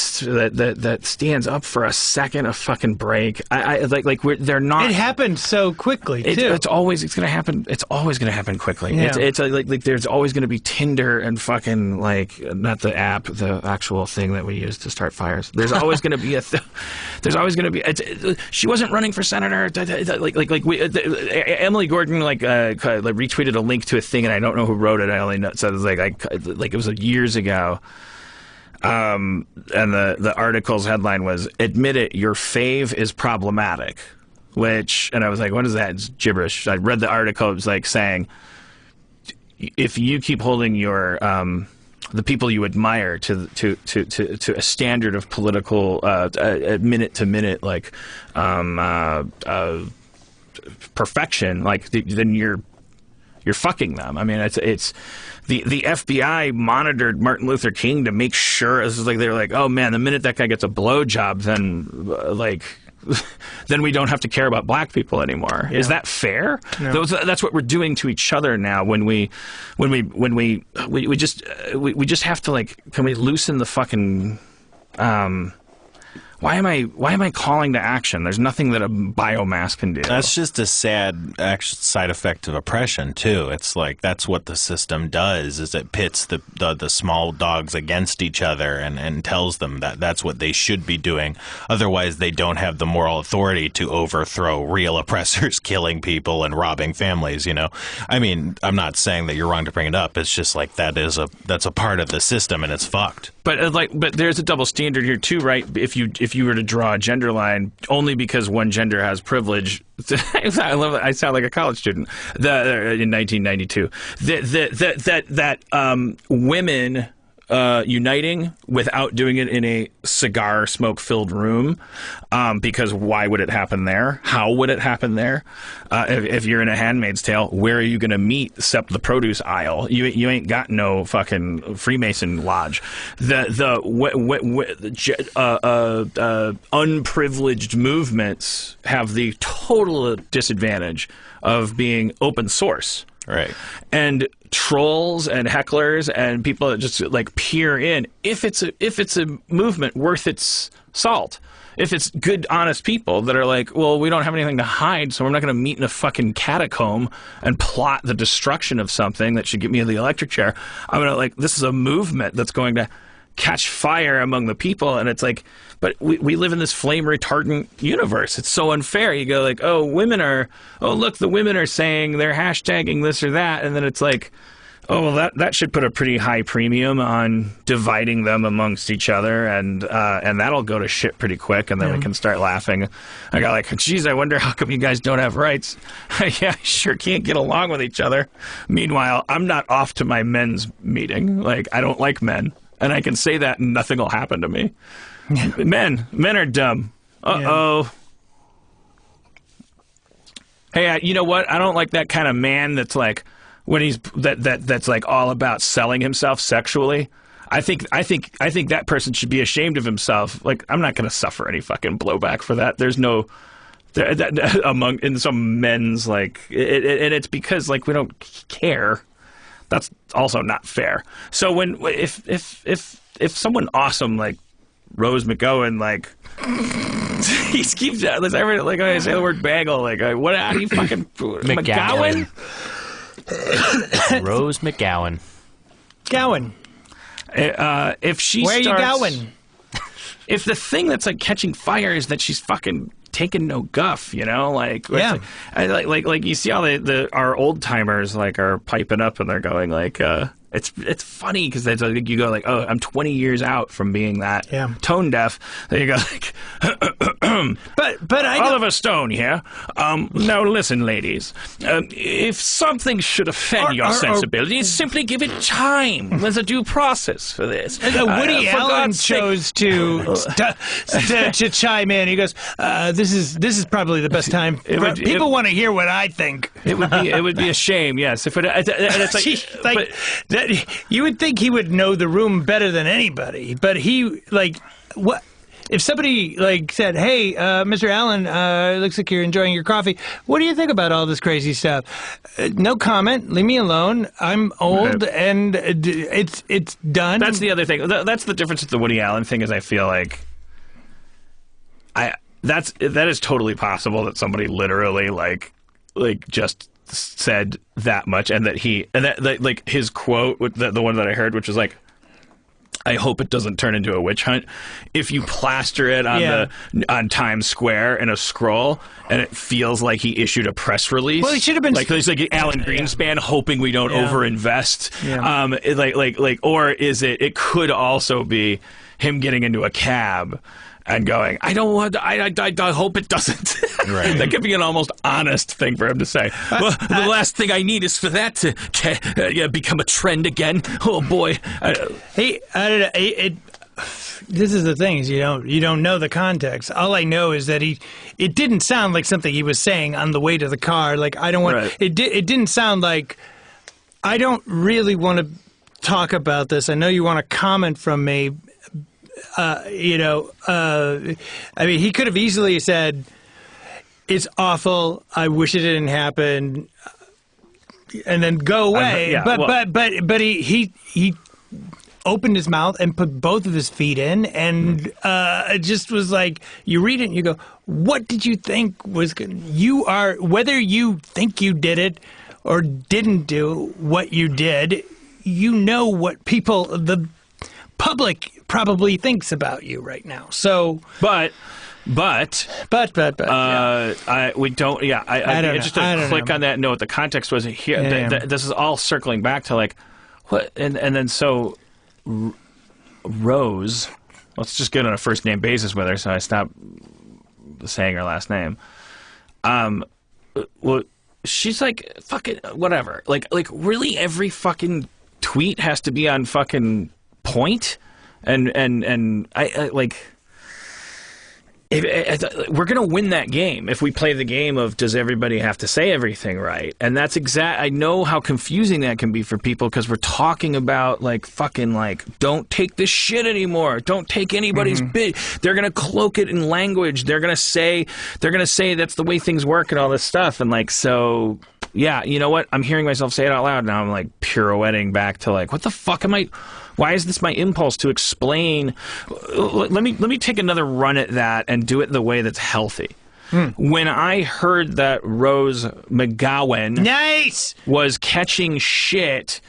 stands up for a second a fucking break? They're not. It happened so quickly too. It's gonna happen. It's always gonna happen quickly. Yeah. It's like there's always gonna be Tinder and fucking like not the app, the actual thing that we use to start fires. There's always gonna be there's always gonna be. She wasn't running for senator. Emily Gordon retweeted a link to a thing, and I don't know who wrote it. I only know, so it was like it was years ago, and the article's headline was "Admit it, your fave is problematic," and I was like, what is that? It's gibberish. I read the article. It was like saying, if you keep holding your the people you admire to a standard of political minute to minute perfection, like then you're fucking them. I mean, it's the FBI monitored Martin Luther King to make sure. This is like they were like, oh man, the minute that guy gets a blowjob, then then we don't have to care about black people anymore. Yeah. Is that fair? No. That's what we're doing to each other now. When we just have to like, can we loosen the fucking. Why am I calling to action? There's nothing that a biomass can do. That's just a sad side effect of oppression too. It's like that's what the system does, is it pits the small dogs against each other and tells them that that's what they should be doing. Otherwise, they don't have the moral authority to overthrow real oppressors, killing people and robbing families. You know, I mean, I'm not saying that you're wrong to bring it up. It's just like that's a part of the system, and it's fucked. But there's a double standard here too, right? If you were to draw a gender line, only because one gender has privilege. I love it. I sound like a college student. In 1992, that women uniting without doing it in a cigar smoke filled room, because why would it happen there? How would it happen there? If you're in A Handmaid's Tale, where are you going to meet except the produce aisle? You ain't got no fucking Freemason lodge. Unprivileged movements have the total disadvantage of being open source. Right. And trolls and hecklers and people that just like peer in, if it's a movement worth its salt. If it's good, honest people that are like, well, we don't have anything to hide, so we're not going to meet in a fucking catacomb and plot the destruction of something that should get me in the electric chair. I'm going to, like, this is a movement that's going to catch fire among the people, and it's like, but we live in this flame retardant universe. It's so unfair. You go like, oh, look, the women are saying they're hashtagging this or that, and then it's like, oh, well, that should put a pretty high premium on dividing them amongst each other, and that'll go to shit pretty quick, and then we can start laughing. I got like, geez, I wonder how come you guys don't have rights? Yeah, I sure can't get along with each other. Meanwhile, I'm not off to my men's meeting. Like, I don't like men, and I can say that and nothing will happen to me. Men are dumb. Uh-oh. Hey, you know what? I don't like that kind of man that's like, when he's that's like all about selling himself sexually. I think that person should be ashamed of himself. Like, I'm not going to suffer any fucking blowback for that. There's no in some men's like, and it's because like we don't care. That's also not fair. So if someone awesome like Rose McGowan, like he keeps like I say the word bagel, like what? How do you fucking McGowan? Rose McGowan. Gowan. If she Where starts, are you going? If the thing that's like catching fire is that she's fucking taking no guff, you know, like Yeah. like you see all our old timers like are piping up and they're going like it's funny because like, you go like, oh, I'm 20 years out from being that tone deaf. Then you go like, but I Oliver Stone here. Now listen, ladies. If something should offend your sensibilities, simply give it time. There's a due process for this. Woody For Allen God's sake- chose to chime in. He goes, "This is probably the best time. People want to hear what I think." It would be a shame, yes. If and it's like, you would think he would know the room better than anybody, but he like what? If somebody like said, "Hey, Mr. Allen, it looks like you're enjoying your coffee. What do you think about all this crazy stuff?" No comment. Leave me alone. I'm old, and it's done. That's the other thing. That's the difference with the Woody Allen thing. Is I feel like that is totally possible that somebody literally like just said that much, and that like his quote, the one that I heard, which was like, I hope it doesn't turn into a witch hunt. If you plaster it on Times Square in a scroll, and it feels like he issued a press release. Well, he should have been like Alan Greenspan, hoping we don't overinvest. Yeah. Or is it? It could also be him getting into a cab and going, I don't want. I hope it doesn't. Right. That could be an almost honest thing for him to say. Well, the last thing I need is for that to become a trend again. Oh boy. Hey, I don't know. This is the thing: is you don't know the context. All I know is that it didn't sound like something he was saying on the way to the car. Like, I don't want. Right. It didn't sound like, I don't really want to talk about this. I know you want to comment from me. I mean, he could have easily said, "It's awful. I wish it didn't happen," and then go away. But he opened his mouth and put both of his feet in, and it just was like, you read it and you go, "What did you think was good?" You are, whether you think you did it or didn't do what you did, you know what the public probably thinks about you right now. So, but we don't. I don't just to click on that and know what the context was here. This is all circling back to like what, and then so Rose. Let's just get on a first name basis with her, so I stop saying her last name. Well, she's like fucking whatever. Like really, every fucking tweet has to be on fucking point. And I like, we're gonna win that game if we play the game of does everybody have to say everything right? And that's I know how confusing that can be for people because we're talking about like fucking like, don't take this shit anymore. Don't take anybody's bit. They're gonna cloak it in language. They're gonna say that's the way things work and all this stuff. And like, so yeah, you know what? I'm hearing myself say it out loud now. I'm like pirouetting back to like, what the fuck am I? Why is this my impulse to explain? Let me take another run at that and do it the way that's healthy. When I heard that Rose McGowan was catching shit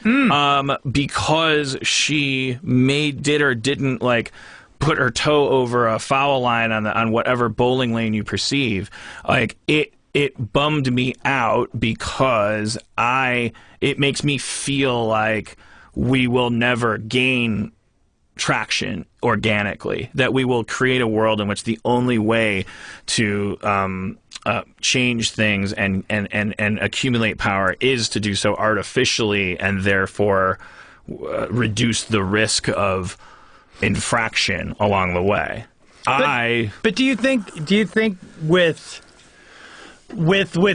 because she did or didn't like put her toe over a foul line on whatever bowling lane you perceive, like it bummed me out because it makes me feel like we will never gain traction organically, that we will create a world in which the only way to change things and accumulate power is to do so artificially, and therefore reduce the risk of infraction along the way. But do you think with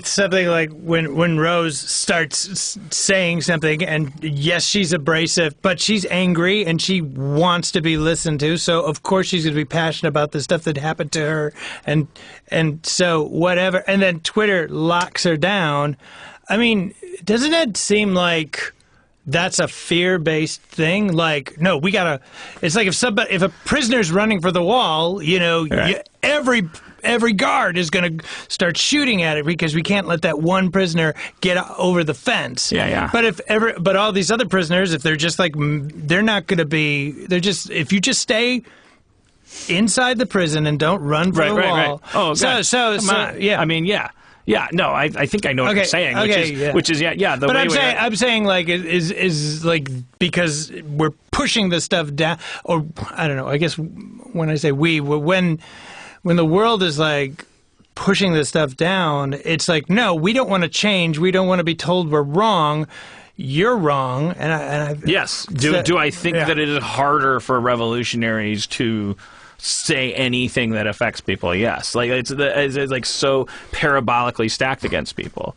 something like when Rose starts saying something, and yes, she's abrasive, but she's angry and she wants to be listened to, so of course she's going to be passionate about the stuff that happened to her, and so whatever, and then Twitter locks her down. I mean, doesn't it seem like that's a fear-based thing? Like, no, we gotta. It's like if a prisoner's running for the wall, you know, right. Every guard is going to start shooting at it because we can't let that one prisoner get over the fence. Yeah. But all these other prisoners, if they're just like, they're not going to be. They're just, if you just stay inside the prison and don't run for the wall. Right. Oh, God. So yeah. I mean, yeah. Yeah, no, I think I know what you're saying, which is the but way I'm saying like is like, because we're pushing the stuff down, or I don't know. I guess when I say when the world is like pushing this stuff down, it's like, no, we don't want to change. We don't want to be told we're wrong. You're wrong. Yes. Do I think that it is harder for revolutionaries to say anything that affects people? Yes. Like it's like so parabolically stacked against people.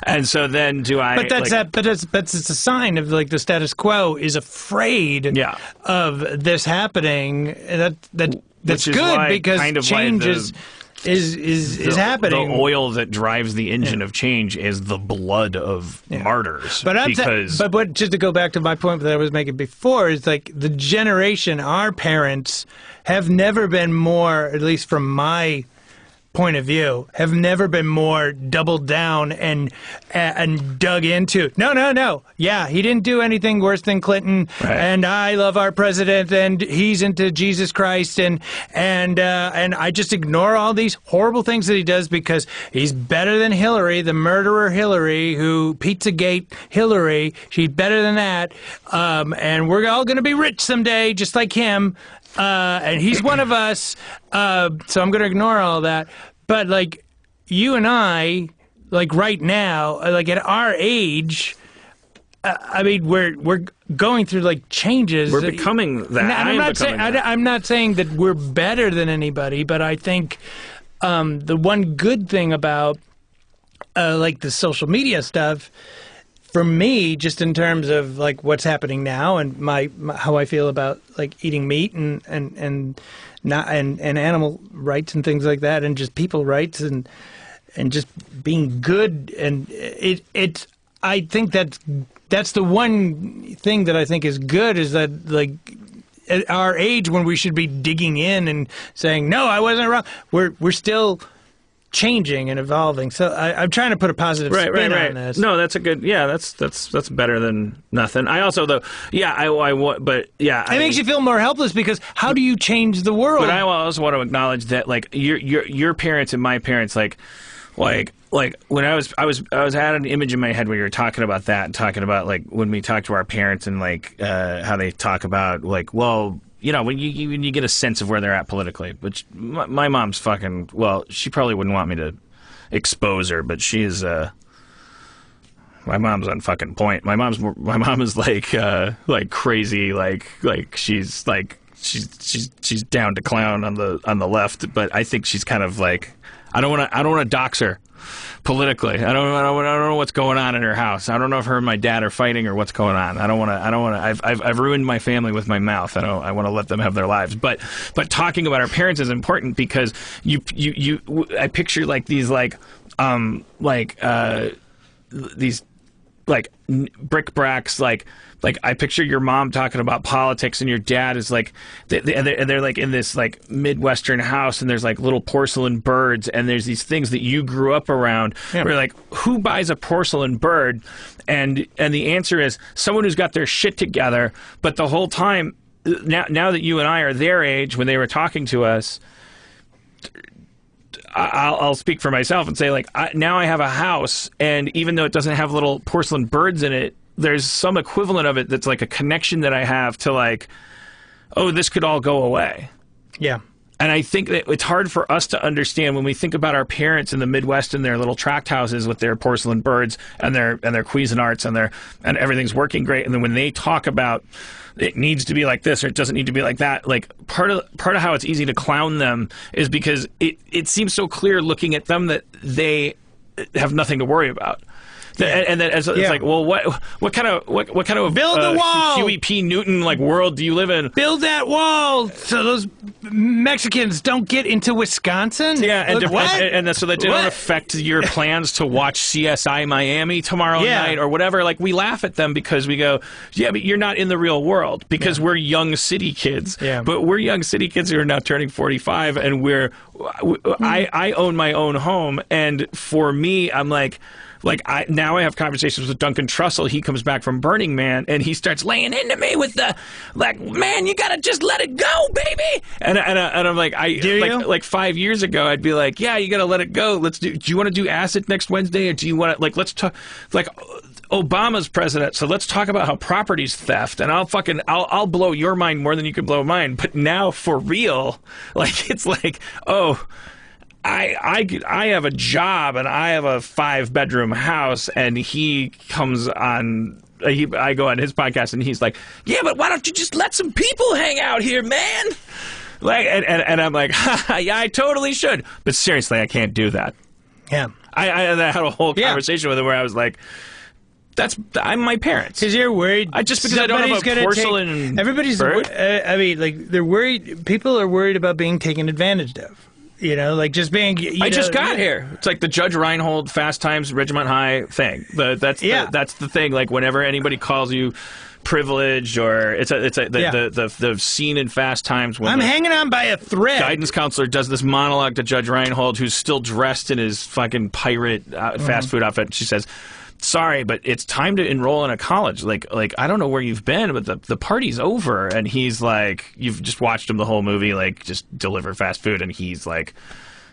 And so then But it's a sign of like the status quo is afraid of this happening. That's good, because kind of change is happening. The oil that drives the engine of change is the blood of martyrs. But just to go back to my point that I was making before, is like the generation, our parents have never been more, at least from my point of view, have never been more doubled down and dug into. No. Yeah, he didn't do anything worse than Clinton, and I love our president, and he's into Jesus Christ, and I just ignore all these horrible things that he does because he's better than Hillary, the murderer Hillary, who Pizzagate Hillary. She's better than that, and we're all going to be rich someday, just like him. And he's one of us, so I'm going to ignore all that. But, like, you and I, like, right now, like, at our age, I mean, we're going through, like, changes. We're becoming that. I'm not saying that we're better than anybody, but I think the one good thing about, like, the social media stuff, for me, just in terms of like what's happening now and my how I feel about like eating meat and animal rights and things like that, and just people rights and just being good, and I think that's the one thing that I think is good, is that like at our age when we should be digging in and saying, no, I wasn't wrong, we're still changing and evolving. So I'm trying to put a positive spin on this. No, that's a good. Yeah, that's better than nothing. I also though. Yeah, it makes you feel more helpless, because how do you change the world? But I also want to acknowledge that like your parents and my parents like when I had an image in my head when you were talking about that, and talking about like when we talk to our parents and like how they talk about like, well, you know, when you get a sense of where they're at politically, which my mom's fucking, well, she probably wouldn't want me to expose her, but she is, my mom's on fucking point. My mom is like crazy, like she's down to clown on the left, but I think she's kind of like, I don't want to dox her politically. I don't know what's going on in her house. I don't know if her and my dad are fighting or what's going on. I don't want to. I've ruined my family with my mouth. I want to let them have their lives. But talking about our parents is important, because I picture like these like bric-a-bracs, like I picture your mom talking about politics, and your dad is like, they're like in this like Midwestern house, and there's like little porcelain birds, and there's these things that you grew up around. Yeah. Where like, who buys a porcelain bird? And the answer is someone who's got their shit together. But the whole time, now that you and I are their age, when they were talking to us, I'll speak for myself and say, like, now I have a house, and even though it doesn't have little porcelain birds in it, there's some equivalent of it that's like a connection that I have to, like, oh, this could all go away. Yeah. And I think that it's hard for us to understand when we think about our parents in the Midwest in their little tract houses with their porcelain birds and their Cuisinarts and everything's working great. And then when they talk about it needs to be like this or it doesn't need to be like that, like part of how it's easy to clown them is because it seems so clear looking at them that they have nothing to worry about. And then it's like, well, what kind of build the wall, Huey P. Newton like world do you live in? Build that wall so those Mexicans don't get into Wisconsin. Yeah, and so that don't affect your plans to watch CSI Miami tomorrow night or whatever. Like, we laugh at them because we go, yeah, but you're not in the real world because we're young city kids. Yeah. But we're young city kids who are now turning 45, and I own my own home, and for me, I'm like. Now I have conversations with Duncan Trussell. He comes back from Burning Man, and he starts laying into me with the, like, man, you gotta just let it go, baby. And I'm like, like 5 years ago, I'd be like, yeah, you gotta let it go. Do you want to do acid next Wednesday, or do you want to, like, let's talk, like, Obama's president, so let's talk about how property's theft, and I'll blow your mind more than you can blow mine. But now, for real, like, it's like, oh. I have a job and I have a 5-bedroom house, and he comes on. I go on his podcast and he's like, "Yeah, but why don't you just let some people hang out here, man?" Like, and I'm like, "Yeah, I totally should, but seriously, I can't do that." Yeah, I had a whole conversation with him where I was like, I'm my parents. Because you're worried. Just because I don't have a porcelain. Everybody's. I mean, like, they're worried. People are worried about being taken advantage of. You know, like just being. I just got here. It's like the Judge Reinhold Fast Times Ridgemont High thing. That's the thing. Like, whenever anybody calls you privileged, or the scene in Fast Times when I'm hanging on by a thread. Guidance counselor does this monologue to Judge Reinhold, who's still dressed in his fucking pirate fast food outfit. She says, "Sorry, but it's time to enroll in a college. Like I don't know where you've been, but the party's over." And he's like, you've just watched him the whole movie, like, just deliver fast food, and he's like,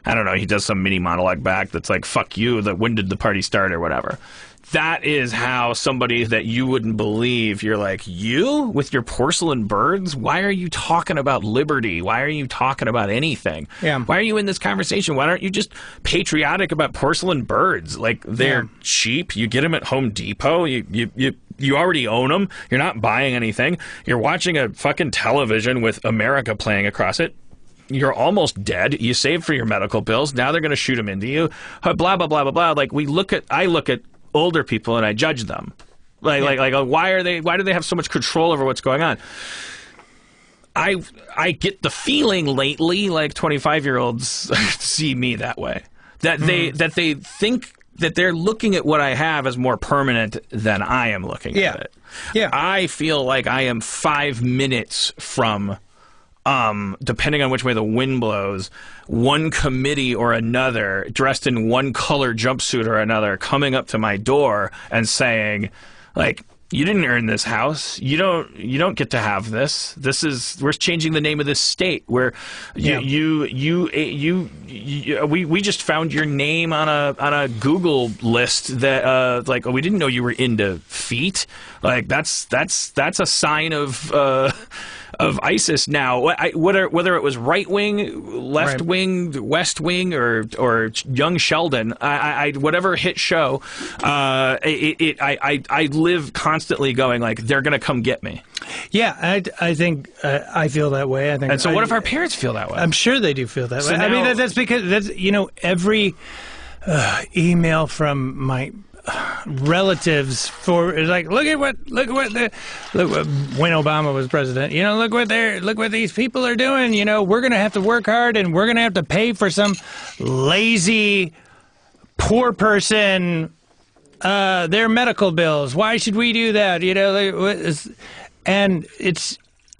I don't know, he does some mini monologue back that's like, "Fuck you, when did the party start?" or whatever. That is how somebody that you wouldn't believe, you're like, you with your porcelain birds? Why are you talking about liberty? Why are you talking about anything? Yeah. Why are you in this conversation? Why aren't you just patriotic about porcelain birds? Like, they're cheap. You get them at Home Depot. You already own them. You're not buying anything. You're watching a fucking television with America playing across it. You're almost dead. You saved for your medical bills. Now they're going to shoot them into you. Blah, blah, blah, blah, blah. Like, I look at older people and I judge them. Like why do they have so much control over what's going on? I get the feeling lately, like 25-year-olds see me that way. That they think that they're looking at what I have as more permanent than I am looking at it. Yeah. I feel like I am 5 minutes from depending on which way the wind blows, one committee or another, dressed in one color jumpsuit or another, coming up to my door and saying, like, "You didn't earn this house. You don't get to have this. We're changing the name of this state. We just found your name on a Google list that like, oh, we didn't know you were into feet. Like, that's a sign of ISIS now." Whether it was right wing, left wing, west wing, or Young Sheldon, whatever hit show, I live constantly going, like, they're gonna come get me. Yeah, I think I feel that way. I think. And so, what if our parents feel that way? I'm sure they do feel that way. Now, I mean, that's because every email from my relatives is like, look at when Obama was president, look what these people are doing. We're gonna have to work hard, and we're gonna have to pay for some lazy poor person their medical bills. Why should we do that? And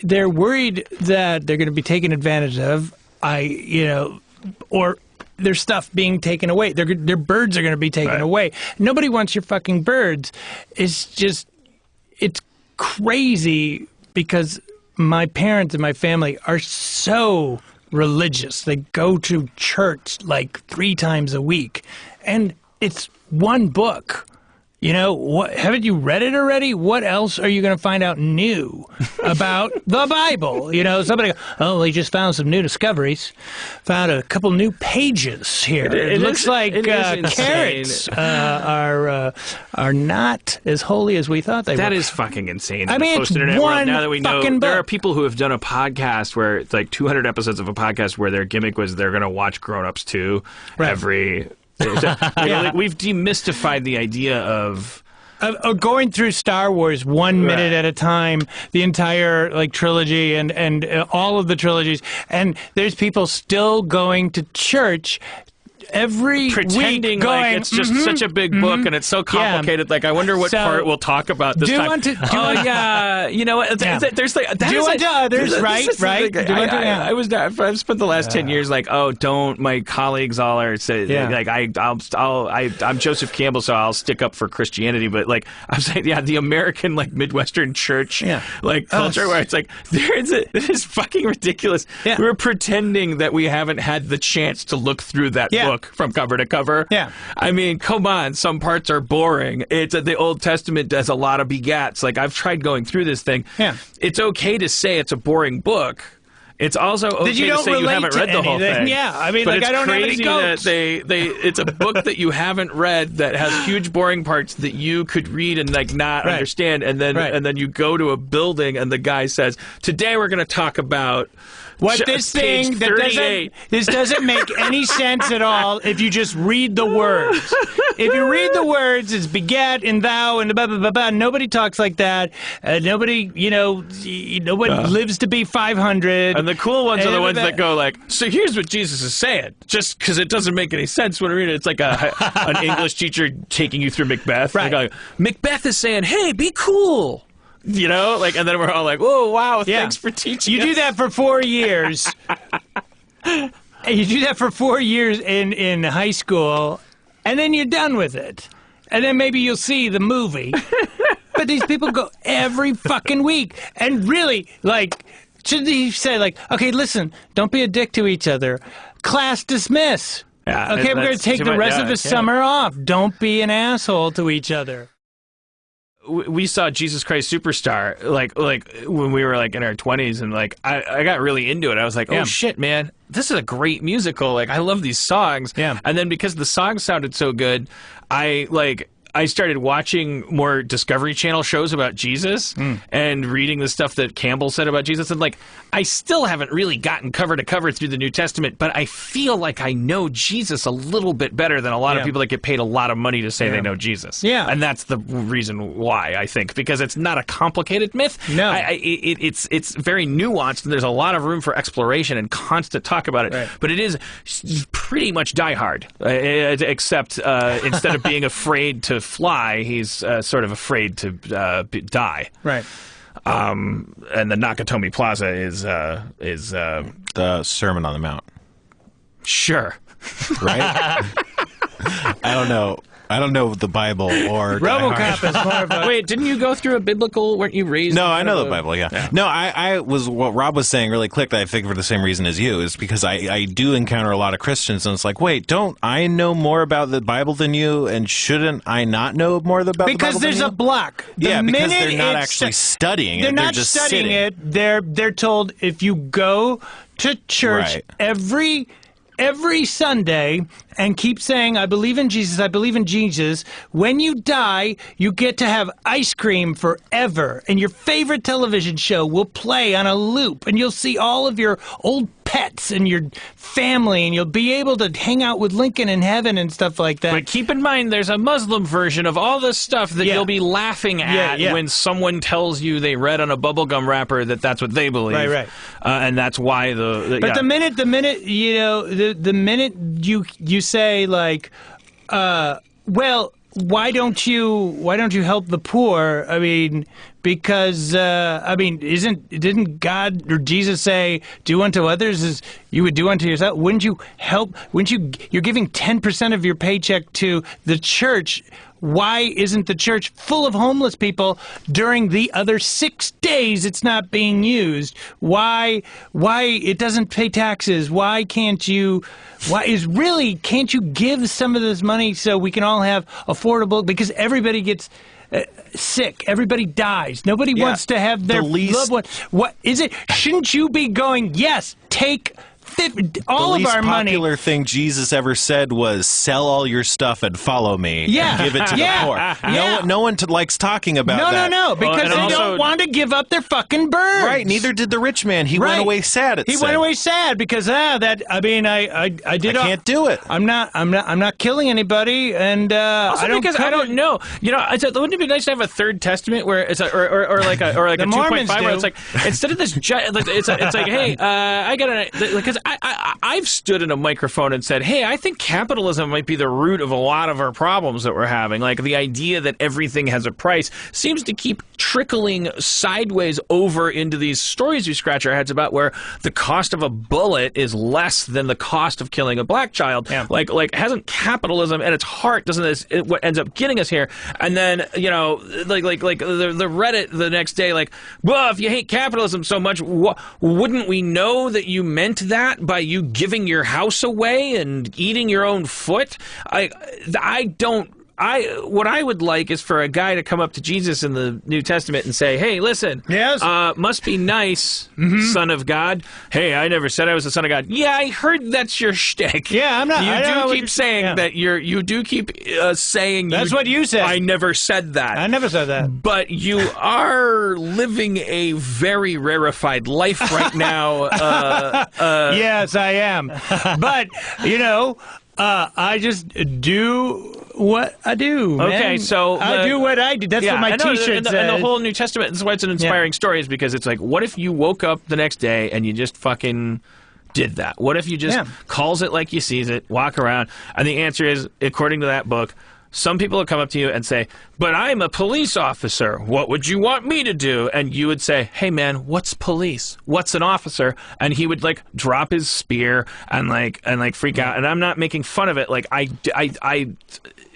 they're worried that they're going to be taken advantage of. Or their stuff being taken away. Their birds are going to be taken away. Nobody wants your fucking birds. It's crazy because my parents and my family are so religious. They go to church like 3 times a week. And it's one book. Haven't you read it already? What else are you going to find out new about the Bible? Somebody we just found some new discoveries. Found a couple new pages here. It looks like carrots are not as holy as we thought they were. That is fucking insane. I mean, post-internet one world, now that we know, fucking book. there are people who have done a podcast where it's like 200 episodes of a podcast where their gimmick was they're going to watch Grown Ups 2 every... we've demystified the idea of going through Star Wars 1 minute at a time, the entire trilogy and all of the trilogies, and there's people still going to church every pretending week going, like it's just such a big book and it's so complicated. Like, I wonder what part we'll talk about this time. You know what? There's like do unto others, right? I've spent the last 10 years like, don't my colleagues all are like I'm Joseph Campbell, so I'll stick up for Christianity. But like I'm saying, the American Midwestern church culture where it's like this is fucking ridiculous. Yeah. We're pretending that we haven't had the chance to look through that book from cover to cover. Yeah. I mean, come on. Some parts are boring. It's the Old Testament does a lot of begats. Like, I've tried going through this thing. Yeah. It's okay to say it's a boring book. It's also okay to say you haven't read the whole thing. Yeah, I mean, but I don't have any goats. That it's a book that you haven't read that has huge boring parts that you could read and not understand, and then you go to a building and the guy says, "Today we're going to talk about." This doesn't make any sense at all if you just read the words. If you read the words, it's begat and thou and blah, blah, blah, blah. Nobody talks like that. Nobody lives to be 500. And the cool ones are the ones that go like, so here's what Jesus is saying. Just because it doesn't make any sense when I read it. It's like an English teacher taking you through Macbeth. Right. Like, Macbeth is saying, hey, be cool. And then we're all like, whoa, wow, thanks for teaching us. Do that for 4 years. You do that for 4 years in high school, and then you're done with it. And then maybe you'll see the movie. But these people go every fucking week. And really, should he say, okay, listen, don't be a dick to each other. Class dismiss. Yeah, okay, we're going to take the rest of the summer off. Don't be an asshole to each other. We saw Jesus Christ Superstar like when we were in our 20s, and I got really into it. I was like, oh shit, man, this is a great musical. I love these songs. Yeah. And then because the songs sounded so good, I started watching more Discovery Channel shows about Jesus and reading the stuff that Campbell said about Jesus. And I still haven't really gotten cover to cover through the New Testament, but I feel like I know Jesus a little bit better than a lot of people that get paid a lot of money to say they know Jesus. Yeah. And that's the reason why, I think, because it's not a complicated myth. No. It's very nuanced, and there's a lot of room for exploration and constant talk about it. Right. But it is pretty much Die Hard, except instead of being afraid to fly, he's sort of afraid to die. Right. And the Nakatomi Plaza is the Sermon on the Mount. Sure. Right? I don't know the Bible or RoboCop is more of a... Wait, didn't you go through a biblical? Weren't you raised? No, I know the Bible. Yeah. No, I was what Rob was saying really clicked. I think for the same reason as you is because I do encounter a lot of Christians, and it's like, wait, don't I know more about the Bible than you? And shouldn't I not know more about the Bible? Because there's a block. Because they're not actually studying it. They're not just studying sitting. it. They're told if you go to church every Sunday and keep saying, I believe in Jesus, I believe in Jesus, when you die, you get to have ice cream forever. And your favorite television show will play on a loop. And you'll see all of your old pets and your family. And you'll be able to hang out with Lincoln in heaven and stuff like that. But keep in mind, there's a Muslim version of all this stuff that you'll be laughing at when someone tells you they read on a bubblegum wrapper that that's what they believe. Right. And that's why the minute the minute you say well, why don't you help the poor? I mean, because didn't God or Jesus say, "Do unto others as you would do unto yourself"? Wouldn't you help? You're giving 10% of your paycheck to the church. Why isn't the church full of homeless people during the other 6 days it's not being used? Why it doesn't pay taxes? Can't you give some of this money so we can all have affordable, because everybody gets sick, everybody dies. Nobody wants to have their loved one. What is it? Shouldn't you be going, yes, take all of our money? The least popular thing Jesus ever said was, "Sell all your stuff and follow me." Yeah. And give it to the poor. No one likes talking about that. No, because they don't want to give up their fucking birds. Right. Neither did the rich man. He went away sad. He went away sad because I can't do it. I'm not killing anybody, and also because I don't know. You know, wouldn't it be nice to have a third testament where it's or like a 2.5 where it's like, instead of this, it's like, hey, I got because I've stood in a microphone and said, hey, I think capitalism might be the root of a lot of our problems that we're having. Like, the idea that everything has a price seems to keep trickling sideways over into these stories we scratch our heads about, where the cost of a bullet is less than the cost of killing a black child. Yeah. Like hasn't capitalism at its heart, doesn't this what ends up getting us here? And then, you know, like the Reddit the next day, like, well, if you hate capitalism so much, wouldn't we know that you meant that by you giving your house away and eating your own foot? What I would like is for a guy to come up to Jesus in the New Testament and say, hey, listen, yes, must be nice, Son of God. Hey, I never said I was the Son of God. Yeah, I heard that's your shtick. Yeah, I'm not. You do keep saying that you do keep saying that's what you said. I never said that. I never said that. But you are living a very rarefied life right now. Yes, I am. But, you know, I just do what I do. Okay, man. so I do what I do. That's what my T-shirt says. And the whole New Testament, that's why it's an inspiring story, is because it's like, what if you woke up the next day and you just fucking did that? What if you just calls it like you sees it, walk around, and the answer is, according to that book, some people will come up to you and say, but I'm a police officer. What would you want me to do? And you would say, hey, man, what's police? What's an officer? And he would, like, drop his spear and freak out. And I'm not making fun of it. Like,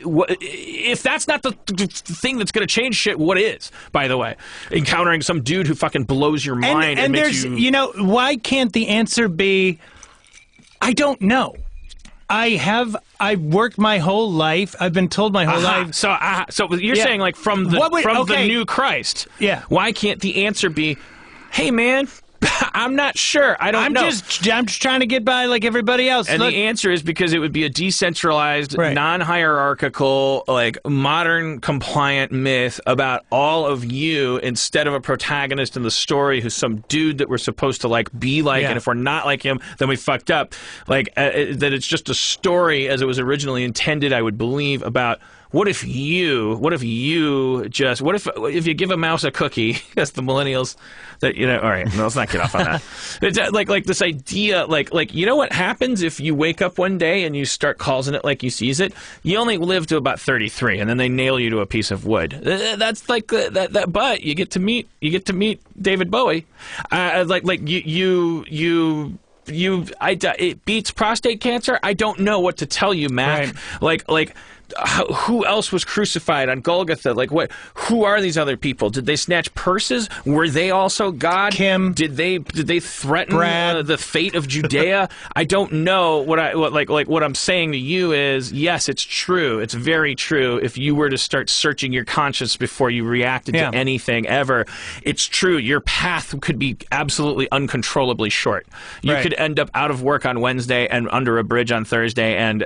if that's not the thing that's going to change shit, what is, by the way? Encountering some dude who fucking blows your mind and makes you... You know, why can't the answer be, I don't know. I've worked my whole life. I've been told my whole life. So you're saying, like, from the new Christ. Yeah. Why can't the answer be, hey, man, I'm not sure. I'm just trying to get by like everybody else. And the answer is because it would be a decentralized, non-hierarchical, like, modern compliant myth about all of you, instead of a protagonist in the story who's some dude that we're supposed to, like, be like, and if we're not like him, then we fucked up. Like, that it's just a story as it was originally intended, I would believe, about... What if you give a mouse a cookie? That's the millennials that, you know, all right, no, let's not get off on that. It's like this idea, like, you know what happens if you wake up one day and you start calling it like you sees it? You only live to about 33, and then they nail you to a piece of wood. That's like that, but you get to meet David Bowie. It beats prostate cancer. I don't know what to tell you, Mac. Like, who else was crucified on Golgotha? Like, what? Who are these other people? Did they snatch purses? Were they also God? Kim. Did they threaten the fate of Judea? I don't know. What I'm saying to you is, yes, it's true. It's very true. If you were to start searching your conscience before you reacted to anything ever, it's true. Your path could be absolutely uncontrollably short. You could end up out of work on Wednesday and under a bridge on Thursday, and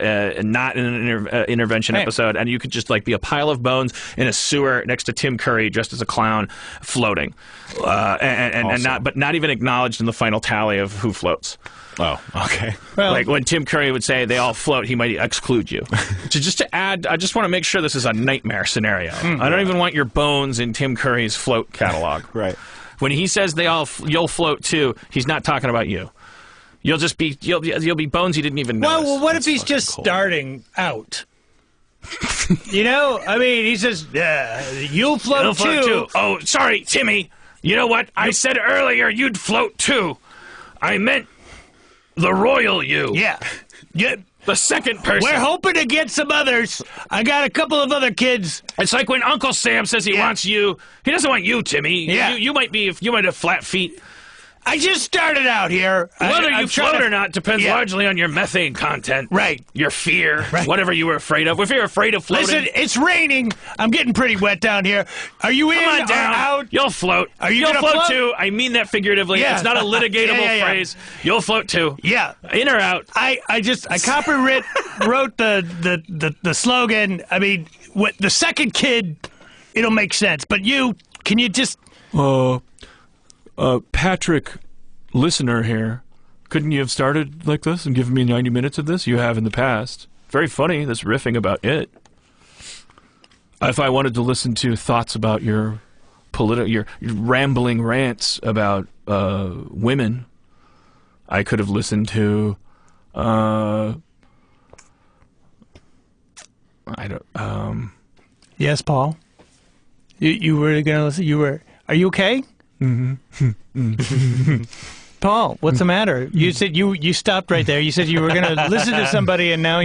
not in an intervention episode, and you could just, like, be a pile of bones in a sewer next to Tim Curry dressed as a clown floating, and not even acknowledged in the final tally of who floats. Oh, okay. Well, like, when Tim Curry would say they all float, he might exclude you. to add, I just want to make sure this is a nightmare scenario. I don't even want your bones in Tim Curry's float catalog. Right. When he says you'll float too, he's not talking about you. You'll be bones he didn't even notice. Well, what if he's just starting out? You know, I mean, he says, you'll float too. Oh, sorry, Timmy. You know what? I said earlier you'd float too. I meant the royal you. Yeah. The second person. We're hoping to get some others. I got a couple of other kids. It's like when Uncle Sam says he wants you. He doesn't want you, Timmy. Yeah. You might have flat feet. I just started out here. Whether I'm you float trying or not depends largely on your methane content. Right. Your fear. Right. Whatever you were afraid of. If you're afraid of floating. Listen, it's raining. I'm getting pretty wet down here. Are you in Come on or down. out? You'll float. You'll gonna float too. I mean that figuratively. Yeah. It's not a litigatable Yeah. phrase. You'll float too. Yeah. In or out. I wrote the slogan. I mean, the second kid, it'll make sense. But can you just... Patrick, listener here, couldn't you have started like this and given me 90 minutes of this? You have in the past. Very funny, this riffing about it. If I wanted to listen to thoughts about your rambling rants about women, I could have listened to Yes, Paul. You were going to listen. Are you okay? Mm-hmm. Paul, what's the matter? You said you stopped right there. You said you were going to listen to somebody, and now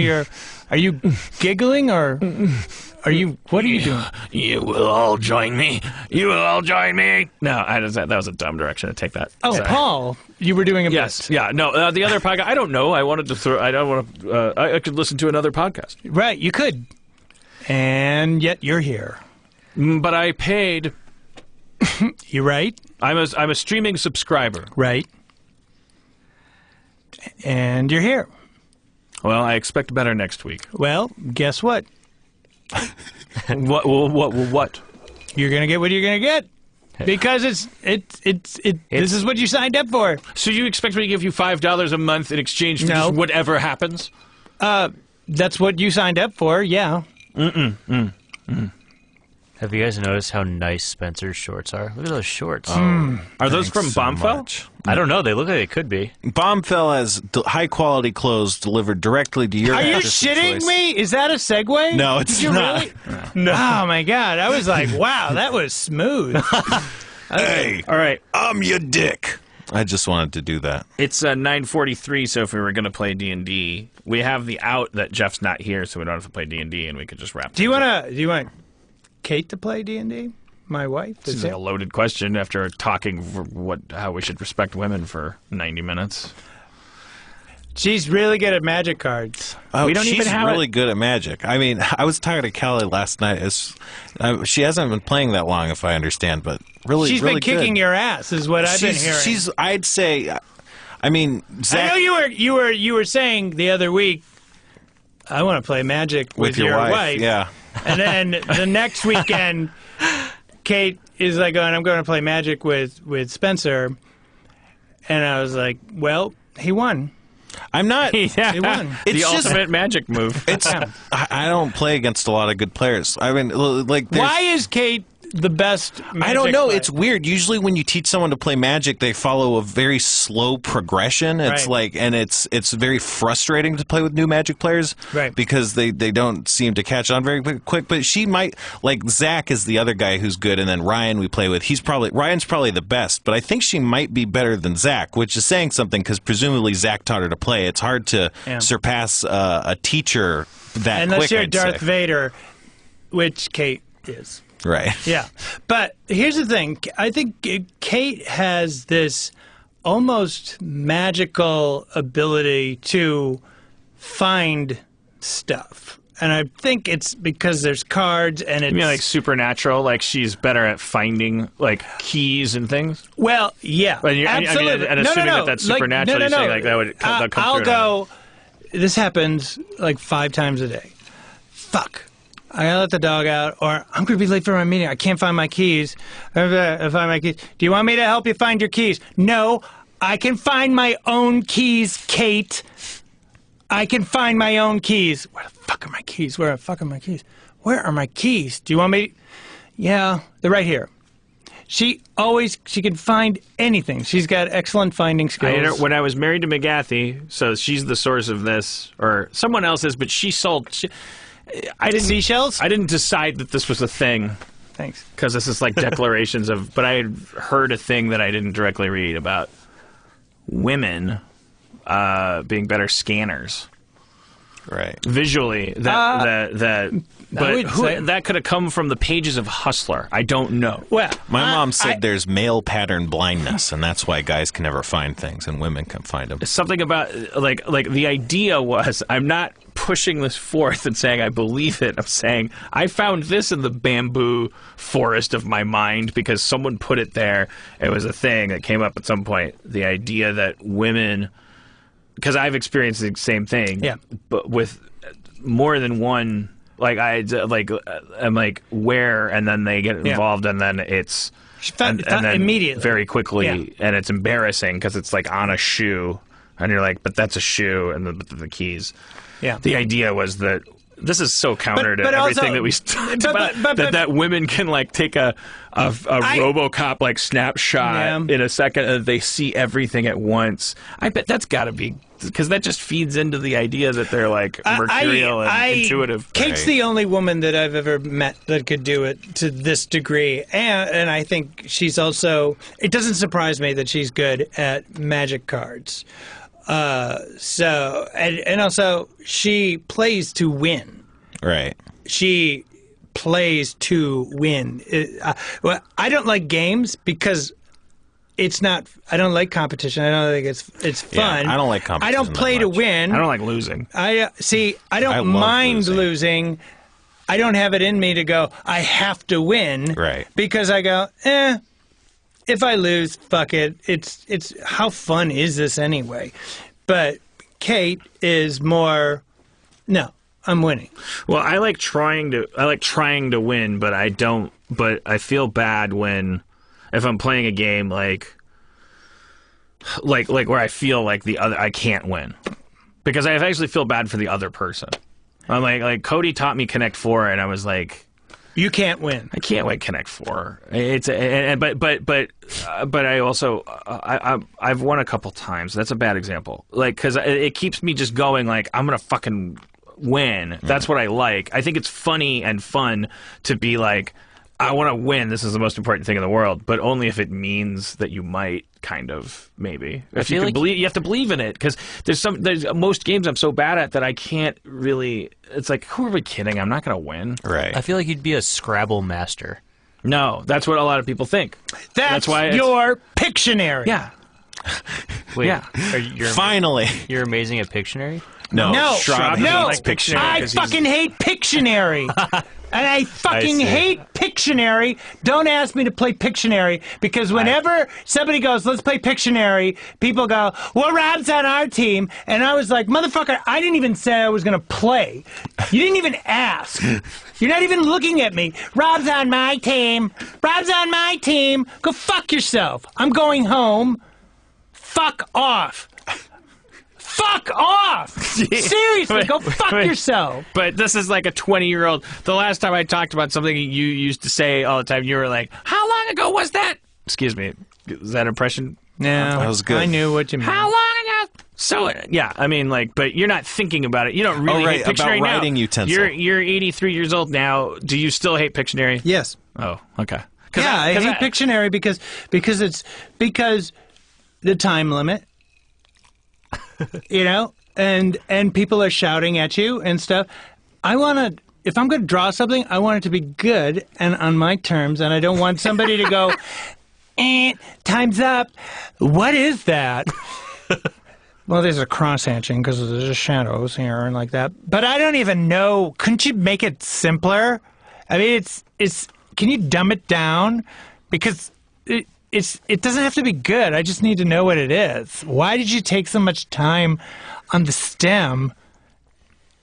are you giggling or what are you doing? You will all join me. You will all join me. No, that was a dumb direction to take that. Oh, Sorry. Paul, you were doing a Yes. bit. Yeah. No. The other podcast. I don't know. I wanted to throw. I don't want to. I could listen to another podcast. Right, you could, and yet you're here. But I paid. You right? I'm a streaming subscriber. Right. And you're here. Well, I expect better next week. Well, guess what? What? You're gonna get what you're gonna get because this is what you signed up for. So you expect me to give you $5 a month in exchange for just whatever happens? That's what you signed up for. Yeah. Have you guys noticed how nice Spencer's shorts are? Look at those shorts. Are those from so Bombfell? much. I don't know. They look like they could be. Bombfell has high-quality clothes delivered directly to your Are you mattress of shitting choice. me? Is that a segue? No, it's Did you not. Really? No. Oh my god! I was like, wow, that was smooth. Hey, All right. I'm your dick. I just wanted to do that. It's 9:43, so if we were going to play D&D, we have the out that Jeff's not here, so we don't have to play D&D, and we could just wrap. Do you want Kate to play D&D? My wife? This is like a loaded question after talking for how we should respect women for 90 minutes. She's really good at magic cards. Oh, We don't she's even have really it. good at magic. I mean, I was talking to Kelly last night. She hasn't been playing that long, if I understand, but really, She's really been kicking good. your ass, is what I've been hearing. I'd say, I mean, Zach, I know you were saying the other week, I want to play magic with your wife. yeah. And then the next weekend, Kate is like going, I'm going to play magic with Spencer. And I was like, well, he won. I'm not. He won. The It's just- ultimate magic move. I don't play against a lot of good players. I mean, like, there's- Why is Kate the best magic I don't know. player? It's weird. Usually, when you teach someone to play magic, they follow a very slow progression. It's Right. and it's very frustrating to play with new magic players, Right. Because they don't seem to catch on very quick. But she might, like Zach is the other guy who's good, and then Ryan we play with. Ryan's probably the best, but I think she might be better than Zach, which is saying something because presumably Zach taught her to play. It's hard to surpass a teacher that Unless quick. you're I'd Darth say. Vader, which Kate is. Right? Yeah. But here's the thing. I think Kate has this almost magical ability to find stuff. And I think it's because there's cards and it's... You mean like supernatural? Like she's better at finding like keys and things? Well, yeah. But absolutely. and assuming that that's supernatural, you're saying like that would come I'll through. go... This happens like 5 times a day. Fuck. I gotta let the dog out, or I'm gonna be late for my meeting. I can't find my keys. I find my keys. Do you want me to help you find your keys? No, I can find my own keys, Kate. I can find my own keys. Where the fuck are my keys? Where the fuck are my keys? Where are my keys? Do you want me? Yeah, they're right here. She can find anything. She's got excellent finding skills. When I was married to McGathy, so she's the source of this, or someone else is, but she sold. I didn't Seashells? I didn't decide that this was a thing Thanks. because this is like declarations of. But I had heard a thing that I didn't directly read about women being better scanners. Right. Visually, that could have come from the pages of Hustler. I don't know. Well, My mom said there's male pattern blindness, and that's why guys can never find things and women can find them. Something about like the idea was, I'm not pushing this forth and saying I believe it. I'm saying I found this in the bamboo forest of my mind because someone put it there. It was a thing that came up at some point. The idea that women, because I've experienced the same thing, but with more than one. Like I'm like where, and then they get involved, and then it's and then immediately very quickly, and it's embarrassing because it's like on a shoe, and you're like, but that's a shoe, and the keys. Yeah. The idea was that this is so counter to but everything also- that we talked about. That women can like take a RoboCop like snapshot in a second, and they see everything at once. I bet that's got to be. Because that just feeds into the idea that they're like mercurial and intuitive. Kate's the only woman that I've ever met that could do it to this degree, and I think she's also. It doesn't surprise me that she's good at magic cards. So and also she plays to win. Right. She plays to win. Well, I don't like games because. It's not. I don't like competition. I don't think it's fun. Yeah, I don't like competition. I don't play that to much. win. I don't like losing. I don't love mind losing. I don't have it in me to go. I have to win. Right. Because I go. If I lose, fuck it. It's how fun is this anyway? But Kate is more. No, I'm winning. Well, I like trying to win, but I don't. But I feel bad when. If I'm playing a game like where I feel like I can't win, because I actually feel bad for the other person. I'm like Cody taught me Connect 4, and I was like, you can't win. I can't win Connect 4. But I also I've won a couple times. That's a bad example. Like because it keeps me just going. Like I'm gonna fucking win. That's what I like. I think it's funny and fun to be like. I want to win. This is the most important thing in the world, but only if it means that you might kind of maybe. If you can believe, you have to believe in it because there's most games I'm so bad at that I can't really. It's like, who are we kidding? I'm not going to win. Right. I feel like you'd be a Scrabble master. No, that's what a lot of people think. That's why your Pictionary. Yeah. Wait, Yeah. Finally. You're amazing at Pictionary? No. Schraub hates Pictionary I 'cause he's- fucking hate Pictionary. And I fucking hate Pictionary. Don't ask me to play Pictionary because whenever somebody goes, let's play Pictionary, people go, well, Rob's on our team. And I was like, motherfucker, I didn't even say I was going to play. You didn't even ask. You're not even looking at me. Rob's on my team. Rob's on my team. Go fuck yourself. I'm going home. Fuck off. Fuck off! Seriously, go fuck yourself. But this is like a 20-year-old. The last time I talked about something you used to say all the time, you were like, how long ago was that? Excuse me. Is that impression? Yeah, that was good. I knew what you meant. How long ago? So, yeah, I mean, like, but you're not thinking about it. You don't really hate Pictionary about writing now. utensil. You're 83 years old now. Do you still hate Pictionary? Yes. Oh, okay. Yeah, I hate Pictionary because the time limit. You know, and people are shouting at you and stuff. If I'm going to draw something, I want it to be good and on my terms, and I don't want somebody to go, time's up. What is that? Well, there's a cross-hatching because there's shadows here and like that. But I don't even know. Couldn't you make it simpler? I mean, it's. Can you dumb it down? Because it doesn't have to be good. I just need to know what it is. Why did you take so much time on the stem?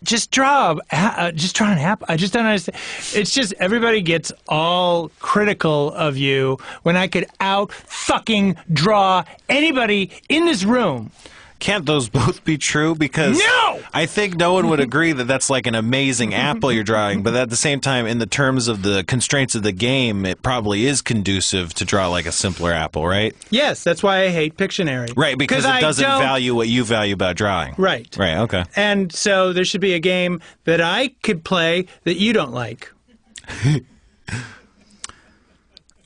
Just draw an apple. I just don't understand. It's just everybody gets all critical of you when I could out fucking draw anybody in this room. can't those both be true? Because No! I think no one would agree that that's like an amazing apple you're drawing, but at the same time, in the terms of the constraints of the game, it probably is conducive to draw like a simpler apple, right? Yes, that's why I hate Pictionary. Right, because it doesn't value what you value about drawing. Right. Right, okay. And so there should be a game that I could play that you don't like.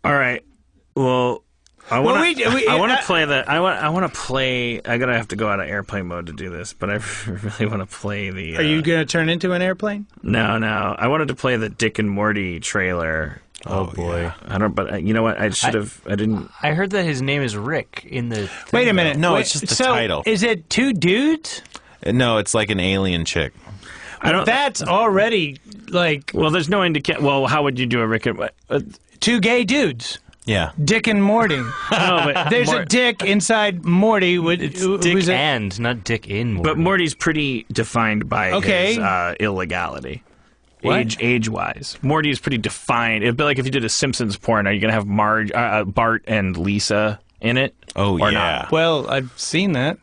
All right. Well, I want to play that. I want to play. I'm gonna have to go out of airplane mode to do this, but I really want to play the. Are you gonna turn into an airplane? No. I wanted to play the Dick and Morty trailer. Oh boy. Yeah. I don't. But you know what? I should have. I didn't. I heard that his name is Rick in the. Wait a minute. No, it's just the title. Is it two dudes? No, it's like an alien chick. I don't. That's already like. Well, there's no indication. Well, how would you do a Rick and? Two gay dudes. Yeah. Dick and Morty. No, but There's a dick inside Morty. It's Dick and, not Dick in Morty. But Morty's pretty defined by his illegality. What? Age-wise. Morty is pretty defined. It'd be like if you did a Simpsons porn. Are you going to have Bart and Lisa in it? Oh, or yeah. not? Well, I've seen that.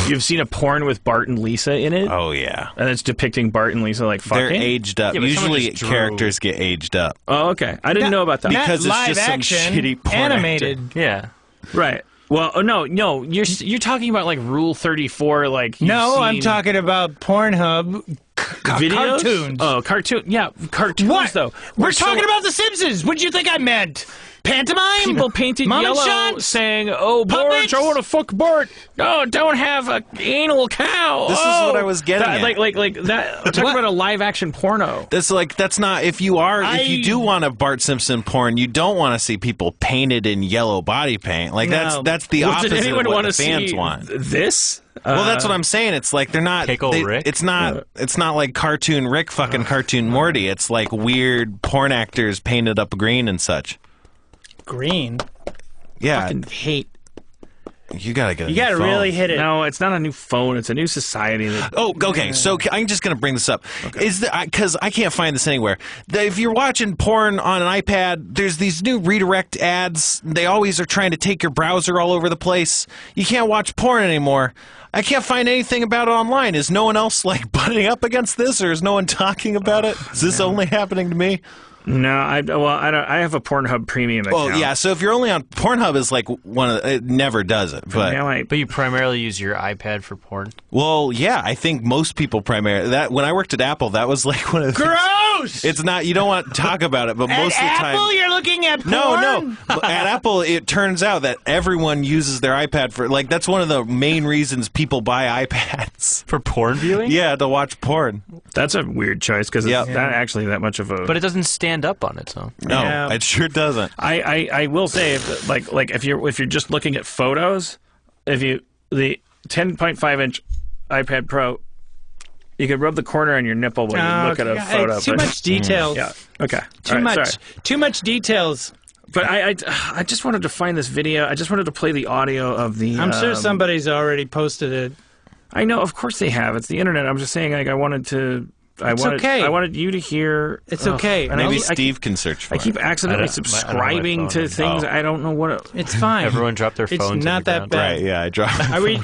You've seen a porn with Bart and Lisa in it? Oh, yeah. And it's depicting Bart and Lisa like fucking? They're aged up. Yeah, but someone Usually just drew- characters get aged up. Oh, okay. I didn't know about that. Because Not it's just live some action, shitty porn animated. actor. Yeah. Right. Well, no. You're talking about like Rule 34, like No, you've I'm seen talking about Pornhub videos? cartoons. Oh, cartoon. Yeah, cartoons What? though. We're talking about The Simpsons. What did you think I meant? Pantomime? people painted Mom and yellow shots? saying, "Oh, Bart, Puppets? I want to fuck Bart. Oh, don't have a anal cow." This is what I was getting at. Like that. I'm talking about a live action porno. That's not if you do want a Bart Simpson porn, you don't want to see people painted in yellow body paint. Like No. that's the Well, opposite did anyone of what want the to fans see want. this? Well, that's what I'm saying. It's like they're not. Pickle Rick? It's not like cartoon Rick fucking cartoon Morty. It's like weird porn actors painted up green and such. Green. Yeah, fucking hate. you gotta get. You got to really hit it. No, it's not a new phone. It's a new society. Oh, okay. So I'm just going to bring this up. Is because I can't find this anywhere. If you're watching porn on an iPad, there's these new redirect ads. They always are trying to take your browser all over the place. You can't watch porn anymore. I can't find anything about it online. Is no one else like butting up against this, or is no one talking about it? Is this only happening to me? No, I don't. I have a Pornhub premium account. Oh yeah. So if you're only on Pornhub, is like it never does it. But Now But you primarily use your iPad for porn? well, yeah, I think most people primarily that when I worked at Apple, that was like one of the Gross! It's not. You don't want to talk about it, but most At of the time. Apple, you're looking at porn? No. At Apple, it turns out that everyone uses their iPad for like that's one of the main reasons people buy iPads. For porn viewing? Yeah, to watch porn. that's a weird choice because Yep. it's not actually that much of a. But it doesn't stand up on its own. No, Yeah. it sure doesn't. I will say if you're just looking at photos, the 10.5 inch iPad Pro, you could rub the corner on your nipple when you look at a photo. It's too much details. Yeah. Okay. Too All right, much. sorry. Too much details. But I just wanted to find this video. I just wanted to play the audio of the. I'm sure somebody's already posted it. I know, of course they have. It's the internet. I'm just saying, like, I wanted okay. I wanted you to hear. It's okay. And Maybe I Steve can search for I keep it. accidentally I don't have subscribing my to phone. things. Oh. I don't know what. It's fine. Everyone dropped their phones. It's not that bad. Right? Yeah, I dropped. Are we?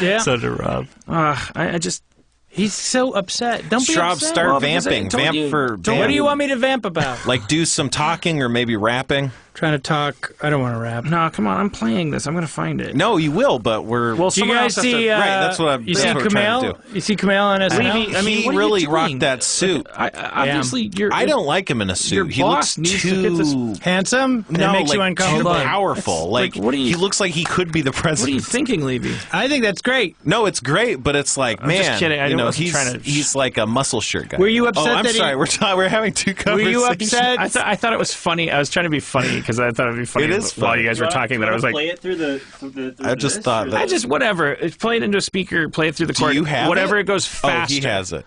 Yeah. So did Rob. I just. He's so upset. Don't be Straub, upset. start Well, because I vamping. told Vamp you- for. What do you want me to vamp about? Like do some talking or maybe rapping. Trying to talk. I don't want to rap. No, come on. I'm playing this. I'm going to find it. No, you will, but we're. Well, Do you someone guys else has see? to- Right, that's what I'm- You that's see what we're trying to Kumail? You see Kumail on SNL? Levy, I mean, he what are you really doing? rocked that suit. Obviously, you're. I don't like him in a Your suit. He boss looks needs to get this- too. Handsome? No, it makes you like, uncomfortable. too powerful. Like, Like, what are you- he looks like he could be the What are you president. thinking, Levy? I think that's great. No, it's great, but it's like, I'm man, just kidding. I you know, wasn't he's trying to- he's like a muscle shirt guy. Were you upset Oh, I'm that he- sorry. We're having two Were conversations. you upset? I thought it was funny. I was trying to be funny because I thought it'd be funny It is while funny. you guys were talking. That I was like, play it through the. I just thought that. I just whatever. Play it into a speaker. Play it through the Do cord. you have whatever it? it goes Oh, faster. he has it.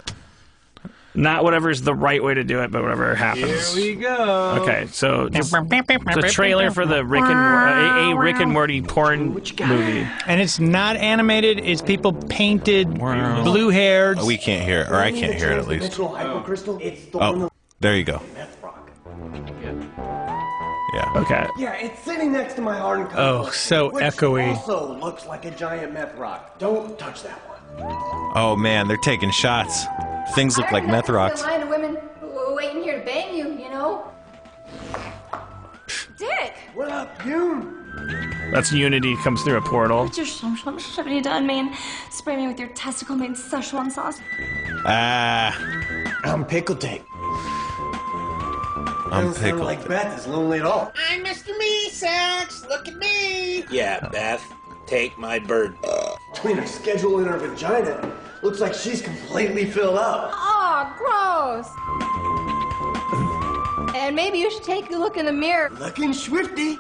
Not whatever is the right way to do it, but whatever happens. Here we go. Okay, so just the trailer for the Rick and Rick and Morty porn movie. And it's not animated. It's people painted blue-haired. We can't hear it, or I can't hear it at least. Hypercrystal. It's the Oh, there you go. Yeah. Okay. Yeah, it's sitting next to my hardened Oh, concrete, so which echoey. also looks like a giant meth rock. Don't touch that one. Oh man, they're taking shots. Things look like meth rocks. A line of women waiting here to bang you, you know? Dick! What up, you? That's Unity comes through a portal. What's your what have you done, man? Spray me with your testicle-made Szechuan sauce. I'm pickle tape. I'm Doesn't sound pickled. like Beth is lonely at all. I'm Mr. Me-Sex. Look at me. Yeah, Beth. Take my bird. Between her schedule and her vagina, looks like she's completely filled up. Oh, gross! And maybe you should take a look in the mirror. Looking swifty.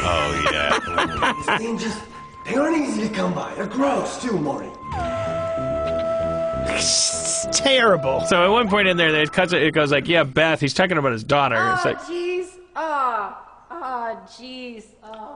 Oh yeah. These things they aren't easy to come by. They're gross, too, Morty. It's terrible. So at one point in there, it goes like, yeah, Beth, he's talking about his daughter. It's Oh, like, jeez. Jeez. Oh.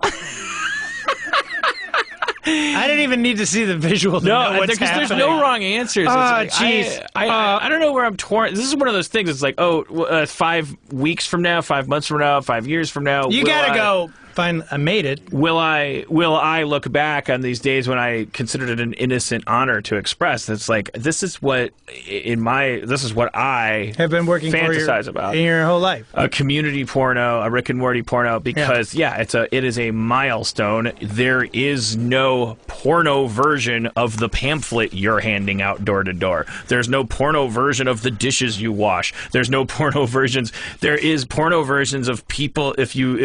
I didn't even need to see the visual to know what's because happening. there's no wrong answers. jeez. I don't know where I'm torn. This is one of those things. It's like, 5 weeks from now, 5 months from now, 5 years from now. You gotta go. Fine, I made it. Will I look back on these days when I considered it an innocent honor to express? It's like this is what I Have been working fantasize for about in your whole life. a community porno, a Rick and Morty porno, because it is a milestone. There is no porno version of the pamphlet you're handing out door to door. There's no porno version of the dishes you wash. There's no porno versions. There is porno versions of people if you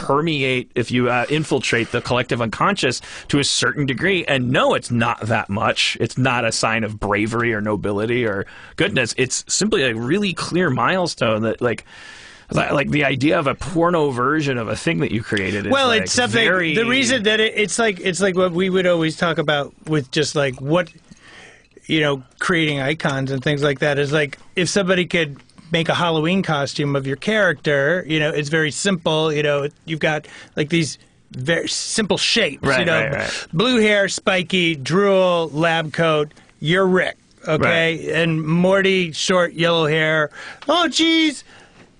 infiltrate the collective unconscious to a certain degree. And no, it's not that much. It's not a sign of bravery or nobility or goodness. It's simply a really clear milestone that like the idea of a porno version of a thing that you created is Well, like it's something. very... The reason that it's like what we would always talk about with just like what creating icons and things like that is like if somebody could make a Halloween costume of your character, it's very simple. You've got like these very simple shapes. Right. Blue hair, spiky, drool, lab coat. You're Rick, okay, Right. and Morty, short yellow hair. Oh, geez.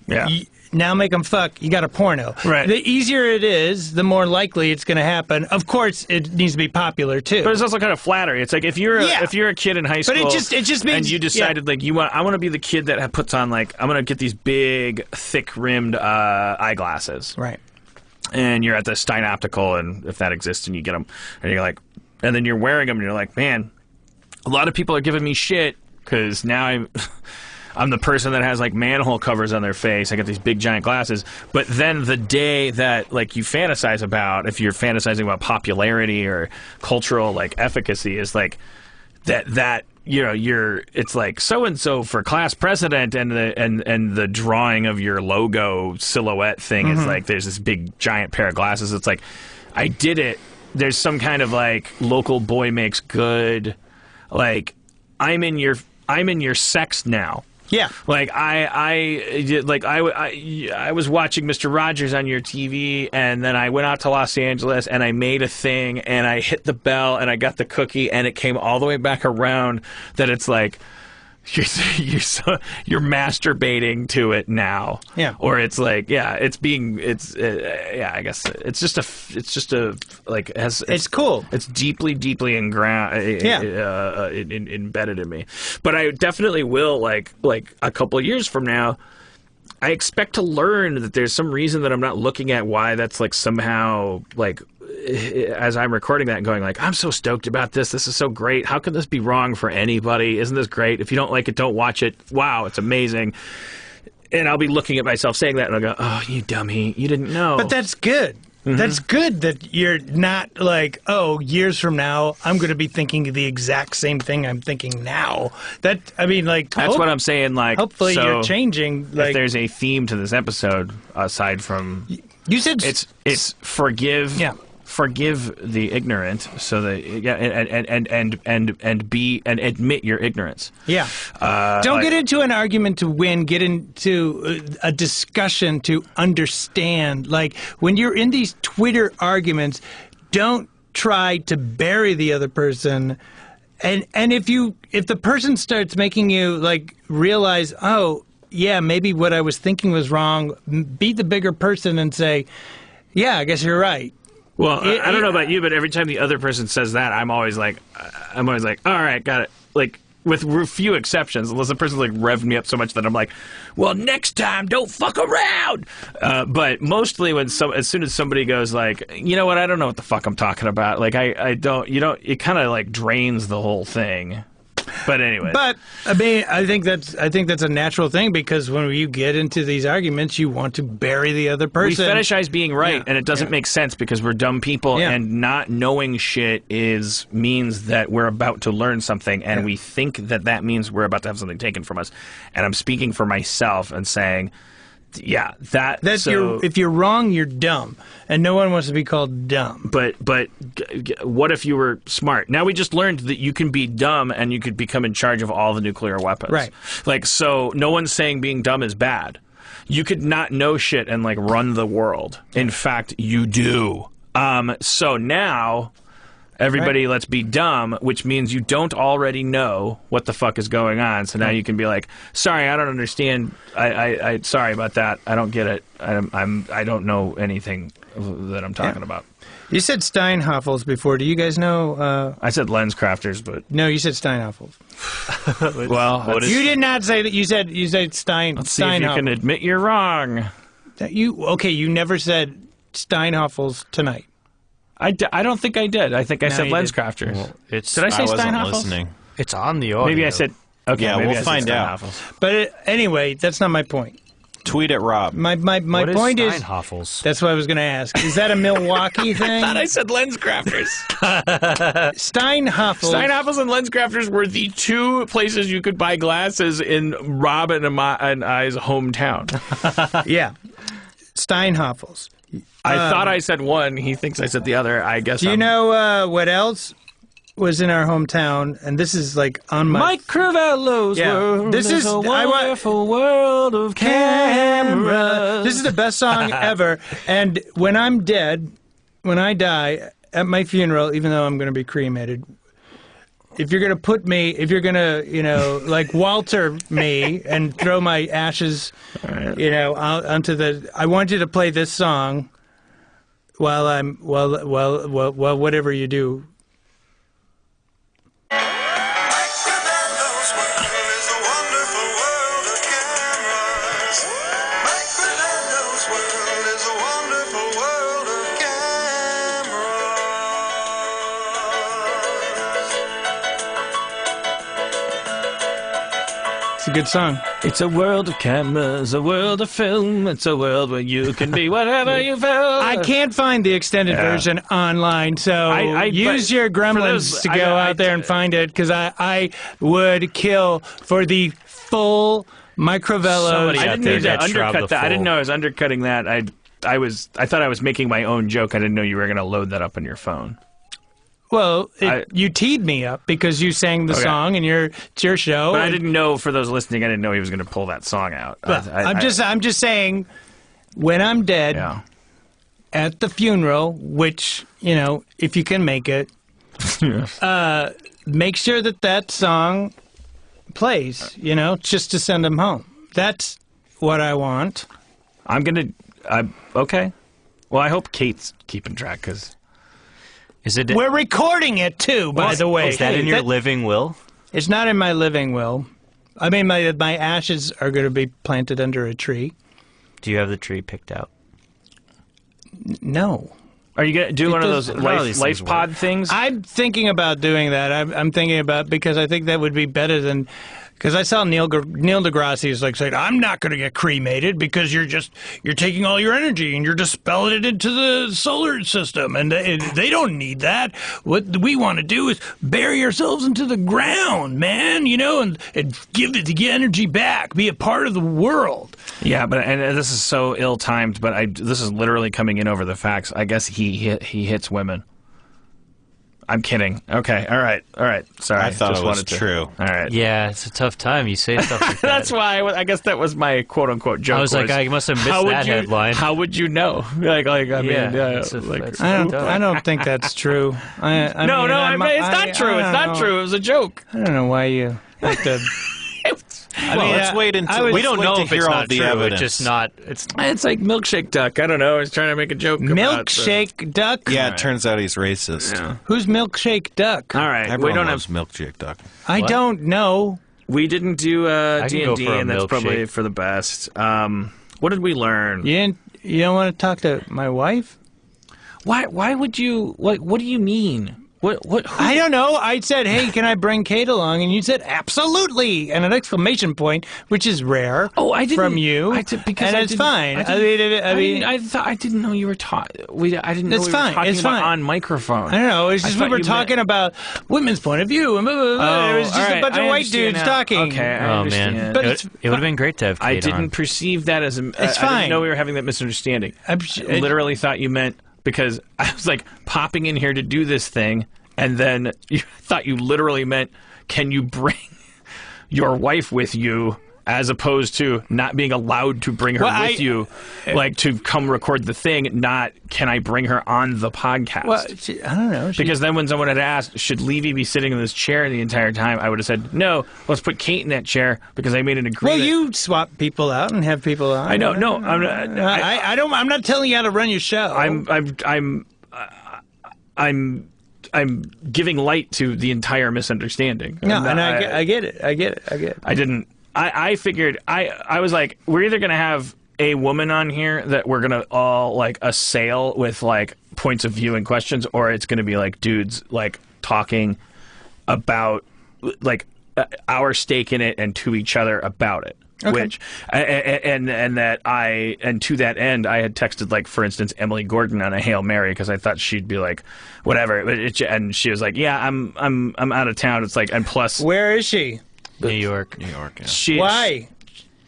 Yeah. Now make them fuck. You got a porno. Right. The easier it is, the more likely it's going to happen. Of course, it needs to be popular too. But it's also kind of flattery. It's like if you're a kid in high school, But it just means and you decided like I want to be the kid that puts on like I'm going to get these big, thick rimmed eyeglasses. Right. And you're at the Stein Optical, and if that exists, and you get them, and you're like, and then you're wearing them, and you're like, man, a lot of people are giving me shit because now I'm the person that has like manhole covers on their face. I got these big giant glasses. But then the day that like you fantasize about, if you're fantasizing about popularity or cultural like efficacy, is like that it's like so and so for class president, and the drawing of your logo silhouette thing is like there's this big giant pair of glasses. It's like I did it. There's some kind of like local boy makes good. Like I'm in your sex now. Yeah. Like I was watching Mr. Rogers on your TV, and then I went out to Los Angeles and I made a thing, and I hit the bell and I got the cookie, and it came all the way back around that it's like you're masturbating to it now. Yeah. Or it's like I guess it's just a like It's cool. It's deeply embedded in me. But I definitely will like a couple of years from now, I expect to learn that there's some reason that I'm not looking at why that's like somehow like as I'm recording that and going like, I'm so stoked about this. This is so great. How could this be wrong for anybody? Isn't this great? If you don't like it, don't watch it. Wow, it's amazing. And I'll be looking at myself saying that, and I'll go, oh, you dummy. You didn't know. But that's good. Mm-hmm. That's good that you're not like, oh, years from now, I'm going to be thinking the exact same thing I'm thinking now. That's what I'm saying. Like, hopefully so you're changing. Like, if there's a theme to this episode, aside from you said, it's forgive. Yeah. Forgive the ignorant, so that and admit your ignorance. Yeah. Don't get into an argument to win. Get into a discussion to understand. Like when you're in these Twitter arguments, don't try to bury the other person. And if the person starts making you like realize, oh, yeah, maybe what I was thinking was wrong. Be the bigger person and say, yeah, I guess you're right. Well, I don't know about you, but every time the other person says that, I'm always like, all right, got it. Like, with few exceptions, unless the person's like revved me up so much that I'm like, well, next time, don't fuck around. But mostly as soon as somebody goes like, you know what, I don't know what the fuck I'm talking about. Like, it kind of like drains the whole thing. But anyway. But I mean, I think that's a natural thing, because when you get into these arguments, you want to bury the other person. We fetishize being right, and it doesn't make sense because we're dumb people, and not knowing shit means that we're about to learn something, and we think that means we're about to have something taken from us. And I'm speaking for myself and saying, yeah, if you're wrong, you're dumb, and no one wants to be called dumb. But what if you were smart? Now we just learned that you can be dumb and you could become in charge of all the nuclear weapons. Right. Like, so no one's saying being dumb is bad. You could not know shit and like run the world. In fact, you do. So now everybody, let's be dumb, which means you don't already know what the fuck is going on. So now you can be like, sorry, I don't understand. I sorry about that. I don't get it. I don't know anything that I'm talking about. You said Steinhoffels before. Do you guys know? I said lens crafters, but no, you said Steinhoffels. Well, you did not say that. You said Stein. Let's see if you can admit you're wrong. You never said Steinhoffels tonight. I don't think I did. I think I said lens crafters. Well, did I say Steinhoffels? Listening. It's on the audio. Maybe I said. Okay, yeah, maybe we'll find out. But anyway, that's not my point. Tweet at Rob. My point is Steinhoffels? That's what I was going to ask. Is that a Milwaukee thing? I thought I said lens crafters. Steinhoffels and lens crafters were the two places you could buy glasses in Rob and I's hometown. Yeah, Steinhoffels. I thought I said one. He thinks I said the other. I guess. Do you know what else was in our hometown? And this is like on my Mike Crivello's world. This is a wonderful world of cameras. This is the best song ever. And when I'm dead, when I die at my funeral, even though I'm going to be cremated, if you're going to like Walter me and throw my ashes, out onto I want you to play this song while whatever you do. It's a good song. It's a world of cameras, a world of film. It's a world where you can be whatever you feel. I can't find the extended version online, so use your gremlins to go out there and find it, because I would kill for the full Mike Crivello's. I didn't need to undercut that. I didn't know I was undercutting that. I thought I was making my own joke. I didn't know you were going to load that up on your phone. Well, you teed me up because you sang the song and it's your show. But I didn't know, for those listening, I didn't know he was going to pull that song out. I'm just saying, when I'm dead, at the funeral, which, if you can make it, make sure that song plays, just to send them home. That's what I want. Okay. Well, I hope Kate's keeping track, because... We're recording it too, by the way. Is that in your living will? It's not in my living will. I mean, my ashes are going to be planted under a tree. Do you have the tree picked out? No. Are you going to do one of those life pod things? I'm thinking about doing that. I'm thinking about, because I think that would be better than... Because I saw Neil deGrasse is like saying, I'm not going to get cremated because you're taking all your energy and you're dispelling it into the solar system, and they don't need that. What we want to do is bury ourselves into the ground, man, and give the energy back, be a part of the world. Yeah, and this is so ill-timed, but this is literally coming in over the facts. I guess he hits women. I'm kidding. Okay. All right. Sorry. I thought it was true. All right. Yeah, it's a tough time. You say stuff like that. That's why I guess that was my quote-unquote joke. I was like, I must have missed that headline. How would you know? I don't think that's true. It's not true. It's not true. It was a joke. I don't know why you have to... let's wait until we don't know if it's all not the true. evidence. It's just not. It's like milkshake duck. I don't know. I was trying to make a joke. Milkshake duck? Yeah, it turns out he's racist. Yeah. Who's milkshake duck? All right, Everyone we don't loves have. milkshake duck. I don't know. We didn't do can go D&D, for a and that's probably milkshake. for the best. What did we learn? You don't want to talk to my wife? Why would you? What do you mean? What? I don't know. I said, "Hey, can I bring Kate along?" And you said, "Absolutely!" And an exclamation point, which is rare. Oh, I didn't from you. Because it's fine. I didn't know you were talking. I didn't know It's we fine. were talking It's about fine. on microphone. I don't know. It's just we were talking about women's point of view, and blah, blah, blah. It was just a bunch of white dudes talking. Okay, I oh understand. man, But it would have been great to have Kate I didn't on. perceive that as a. It's I fine. didn't know we were having that misunderstanding. I literally thought you meant because I was like popping in here to do this thing, and then you thought you literally meant, can you bring your wife with you, as opposed to not being allowed to bring her with you, like to come record the thing, not can I bring her on the podcast? Well, I don't know. Because then when someone had asked, should Levy be sitting in this chair the entire time, I would have said, no, let's put Kate in that chair because I made an agreement. Well, you swap people out and have people on. I know. No, I'm not telling you how to run your show. I'm giving light to the entire misunderstanding. No, and I get it. I get it. I didn't. I figured I was like, we're either gonna have a woman on here that we're gonna all like assail with like points of view and questions, or it's gonna be like dudes like talking about like our stake in it and to each other about it. Okay. Which and to that end, I had texted, like, for instance, Emily Gordon on a Hail Mary because I thought she'd be like, whatever, and she was like, yeah, I'm out of town. It's like, and plus, Where is she? New York. she Why?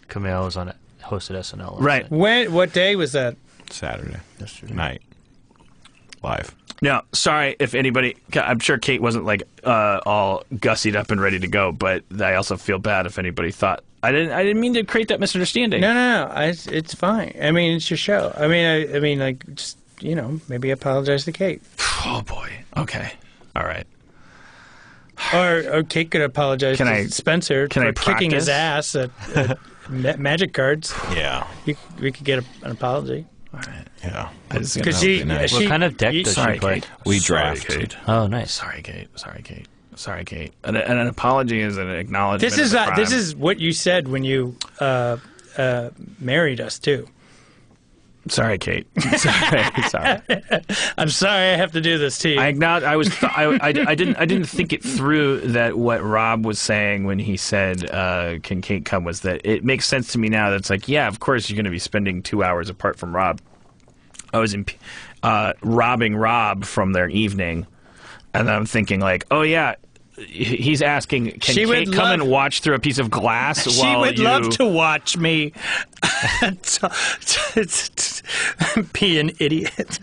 Camille was on it. Hosted SNL. Right. What day was that? Saturday night. Live. No, sorry if anybody. I'm sure Kate wasn't like all gussied up and ready to go, but I also feel bad if anybody thought I didn't mean to create that misunderstanding. No. It's fine. I mean, it's your show. I mean, like, just maybe apologize to Kate, Oh boy. Okay. All right. or Kate could apologize to Spencer for kicking his ass at Magic Cards. Yeah. We could get an apology. All right. Yeah. Because What kind of deck does she play? Kate. We Sorry, draft. Kate. Oh, nice. Sorry, Kate. And an apology is an acknowledgement. This is what you said when you married us too. Sorry, Kate. Sorry. I'm sorry I have to do this to you. I acknowledge. I didn't think it through that what Rob was saying when he said, "Can Kate come?" was that it makes sense to me now. That's like, yeah, of course you're going to be spending 2 hours apart from Rob. I was robbing Rob from their evening, and then I'm thinking like, oh yeah. He's asking, can Kate come and watch through a piece of glass she while would you... love to watch me be an idiot.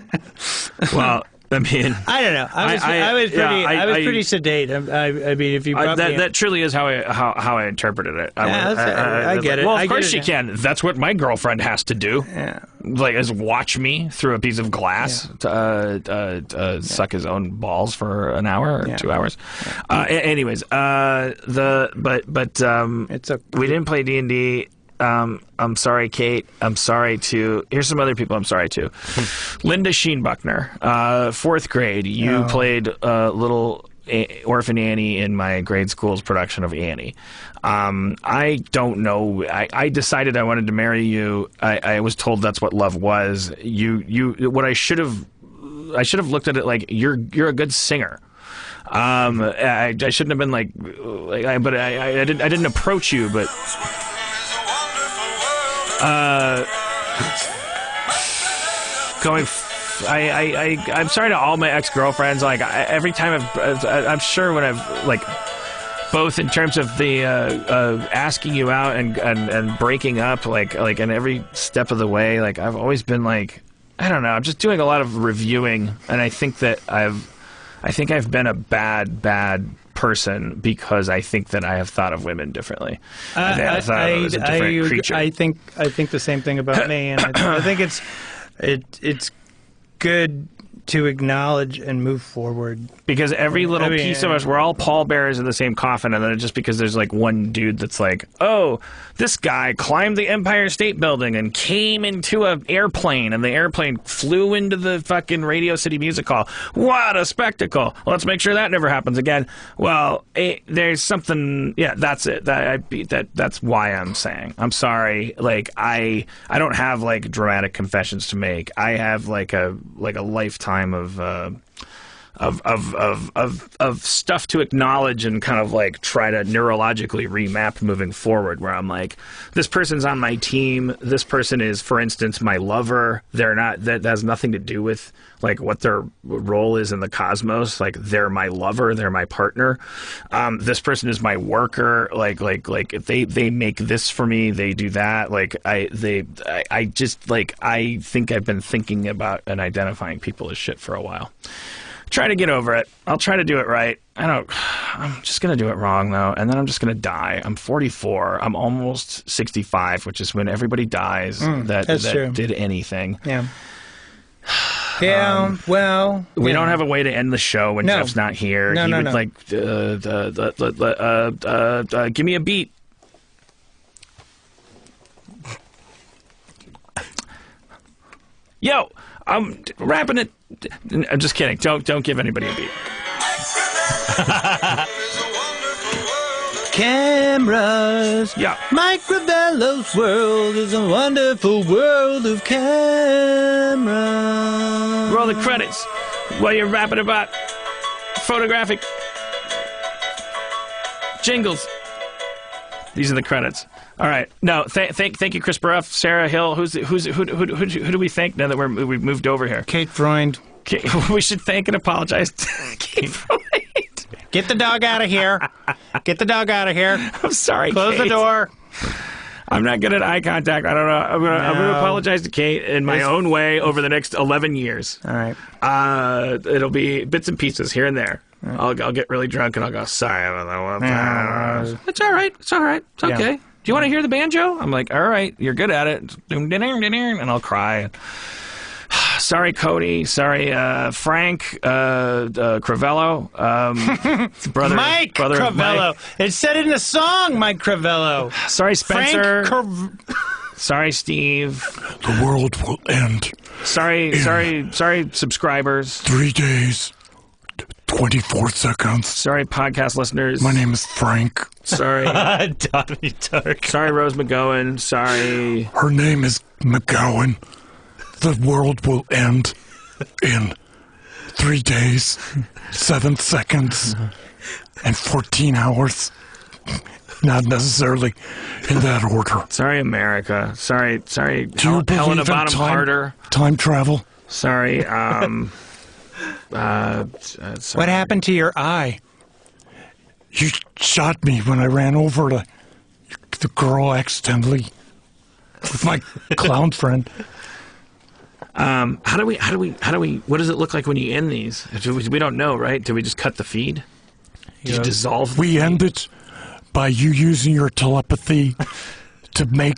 Well, I mean... I don't know. I was pretty sedate. I mean, if you brought me... That truly is how I interpreted it. I get it. Well, I of course get it. she can. That's what my girlfriend has to do. Yeah. Like, is watch me through a piece of glass to suck his own balls for an hour or 2 hours. Anyways, It's we didn't play D&D. I'm sorry, Kate. I'm sorry to... Here's some other people I'm sorry to. Linda Sheenbuckner, fourth grade. You played little Orphan Annie in my grade school's production of Annie. I don't know. I decided I wanted to marry you. I was told that's what love was. What I should have looked at it like you're a good singer. I shouldn't have been like but I didn't approach you, but. I'm sorry to all my ex-girlfriends. Like every time I'm sure when I've like both in terms of the asking you out and breaking up, like in every step of the way, like I've always been like, I don't know. I'm just doing a lot of reviewing, and I think that I've been a bad person because I think that I have thought of women differently. I thought I was a different creature. I think the same thing about me, and I think it's good to acknowledge and move forward. Because every little piece of us, we're all pallbearers in the same coffin, and then just because there's like one dude that's like, oh, this guy climbed the Empire State Building and came into an airplane, and the airplane flew into the fucking Radio City Music Hall. What a spectacle! Let's make sure that never happens again. Well, there's something. Yeah, that's it. That's why I'm saying. I'm sorry. Like I don't have like dramatic confessions to make. I have like a lifetime of stuff to acknowledge and kind of like try to neurologically remap moving forward, where I'm like, this person's on my team. This person is, for instance, my lover. They're not. That has nothing to do with like what their role is in the cosmos. Like they're my lover. They're my partner. This person is my worker. Like if they make this for me, they do that. Like I think I've been thinking about and identifying people as shit for a while. Try to get over it. I'll try to do it right. I'm just going to do it wrong, though, and then I'm just going to die. I'm 44. I'm almost 65, which is when everybody dies that did anything. Yeah. Yeah, well... We don't have a way to end the show when Jeff's not here. No. Like, give me a beat. Yo, I'm wrapping it. I'm just kidding. Don't give anybody a beat. Cameras. Yeah. Mike Ravello's world is a wonderful world of cameras. Roll the credits while you're rapping about photographic jingles. These are the credits. All right. No, thank you, Chris Baruff, Sarah Hill. Who do we thank now that we've moved over here? Kate Freund. We should thank and apologize to Kate Freund. Get the dog out of here. Get the dog out of here. I'm sorry, Close Kate. the door. I'm not good at eye contact. I don't know. I'm gonna apologize to Kate in my own way over the next 11 years. All right. It'll be bits and pieces here and there. I'll get really drunk and I'll go, sorry. It's all right. It's all right. It's okay. Yeah. Do you want to hear the banjo? I'm like, all right, you're good at it. And I'll cry. Sorry, Cody. Sorry, Frank Crivello. Brother Mike Crivello. It said in the song, Mike Crivello. Sorry, Spencer. Sorry, Steve. The world will end. Sorry, subscribers. 3 days, 24 seconds. Sorry, podcast listeners. My name is Frank. Sorry. Donnie Dark. Sorry, Rose McGowan. Sorry. Her name is McGowan. The world will end in 3 days, 7 seconds, and 14 hours. Not necessarily in that order. Sorry, America. Sorry, Do you believe Helena in Bonham Carter. time travel? Sorry, sorry. What happened to your eye? You shot me when I ran over to the girl accidentally with my clown friend. How do we, what does it look like when you end these? We don't know, right? Do we just cut the feed? Do you dissolve the We feed? end it by you using your telepathy to make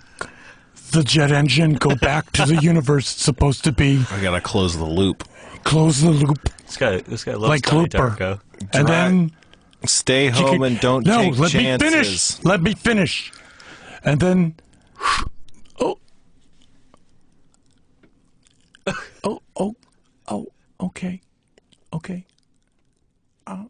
the jet engine go back to the universe it's supposed to be. I gotta close the loop. Close the loop. This guy loves Like Donnie Looper. Darko. And then... Stay home and don't take let chances. me finish. Let me finish. And then... Okay. Ouch.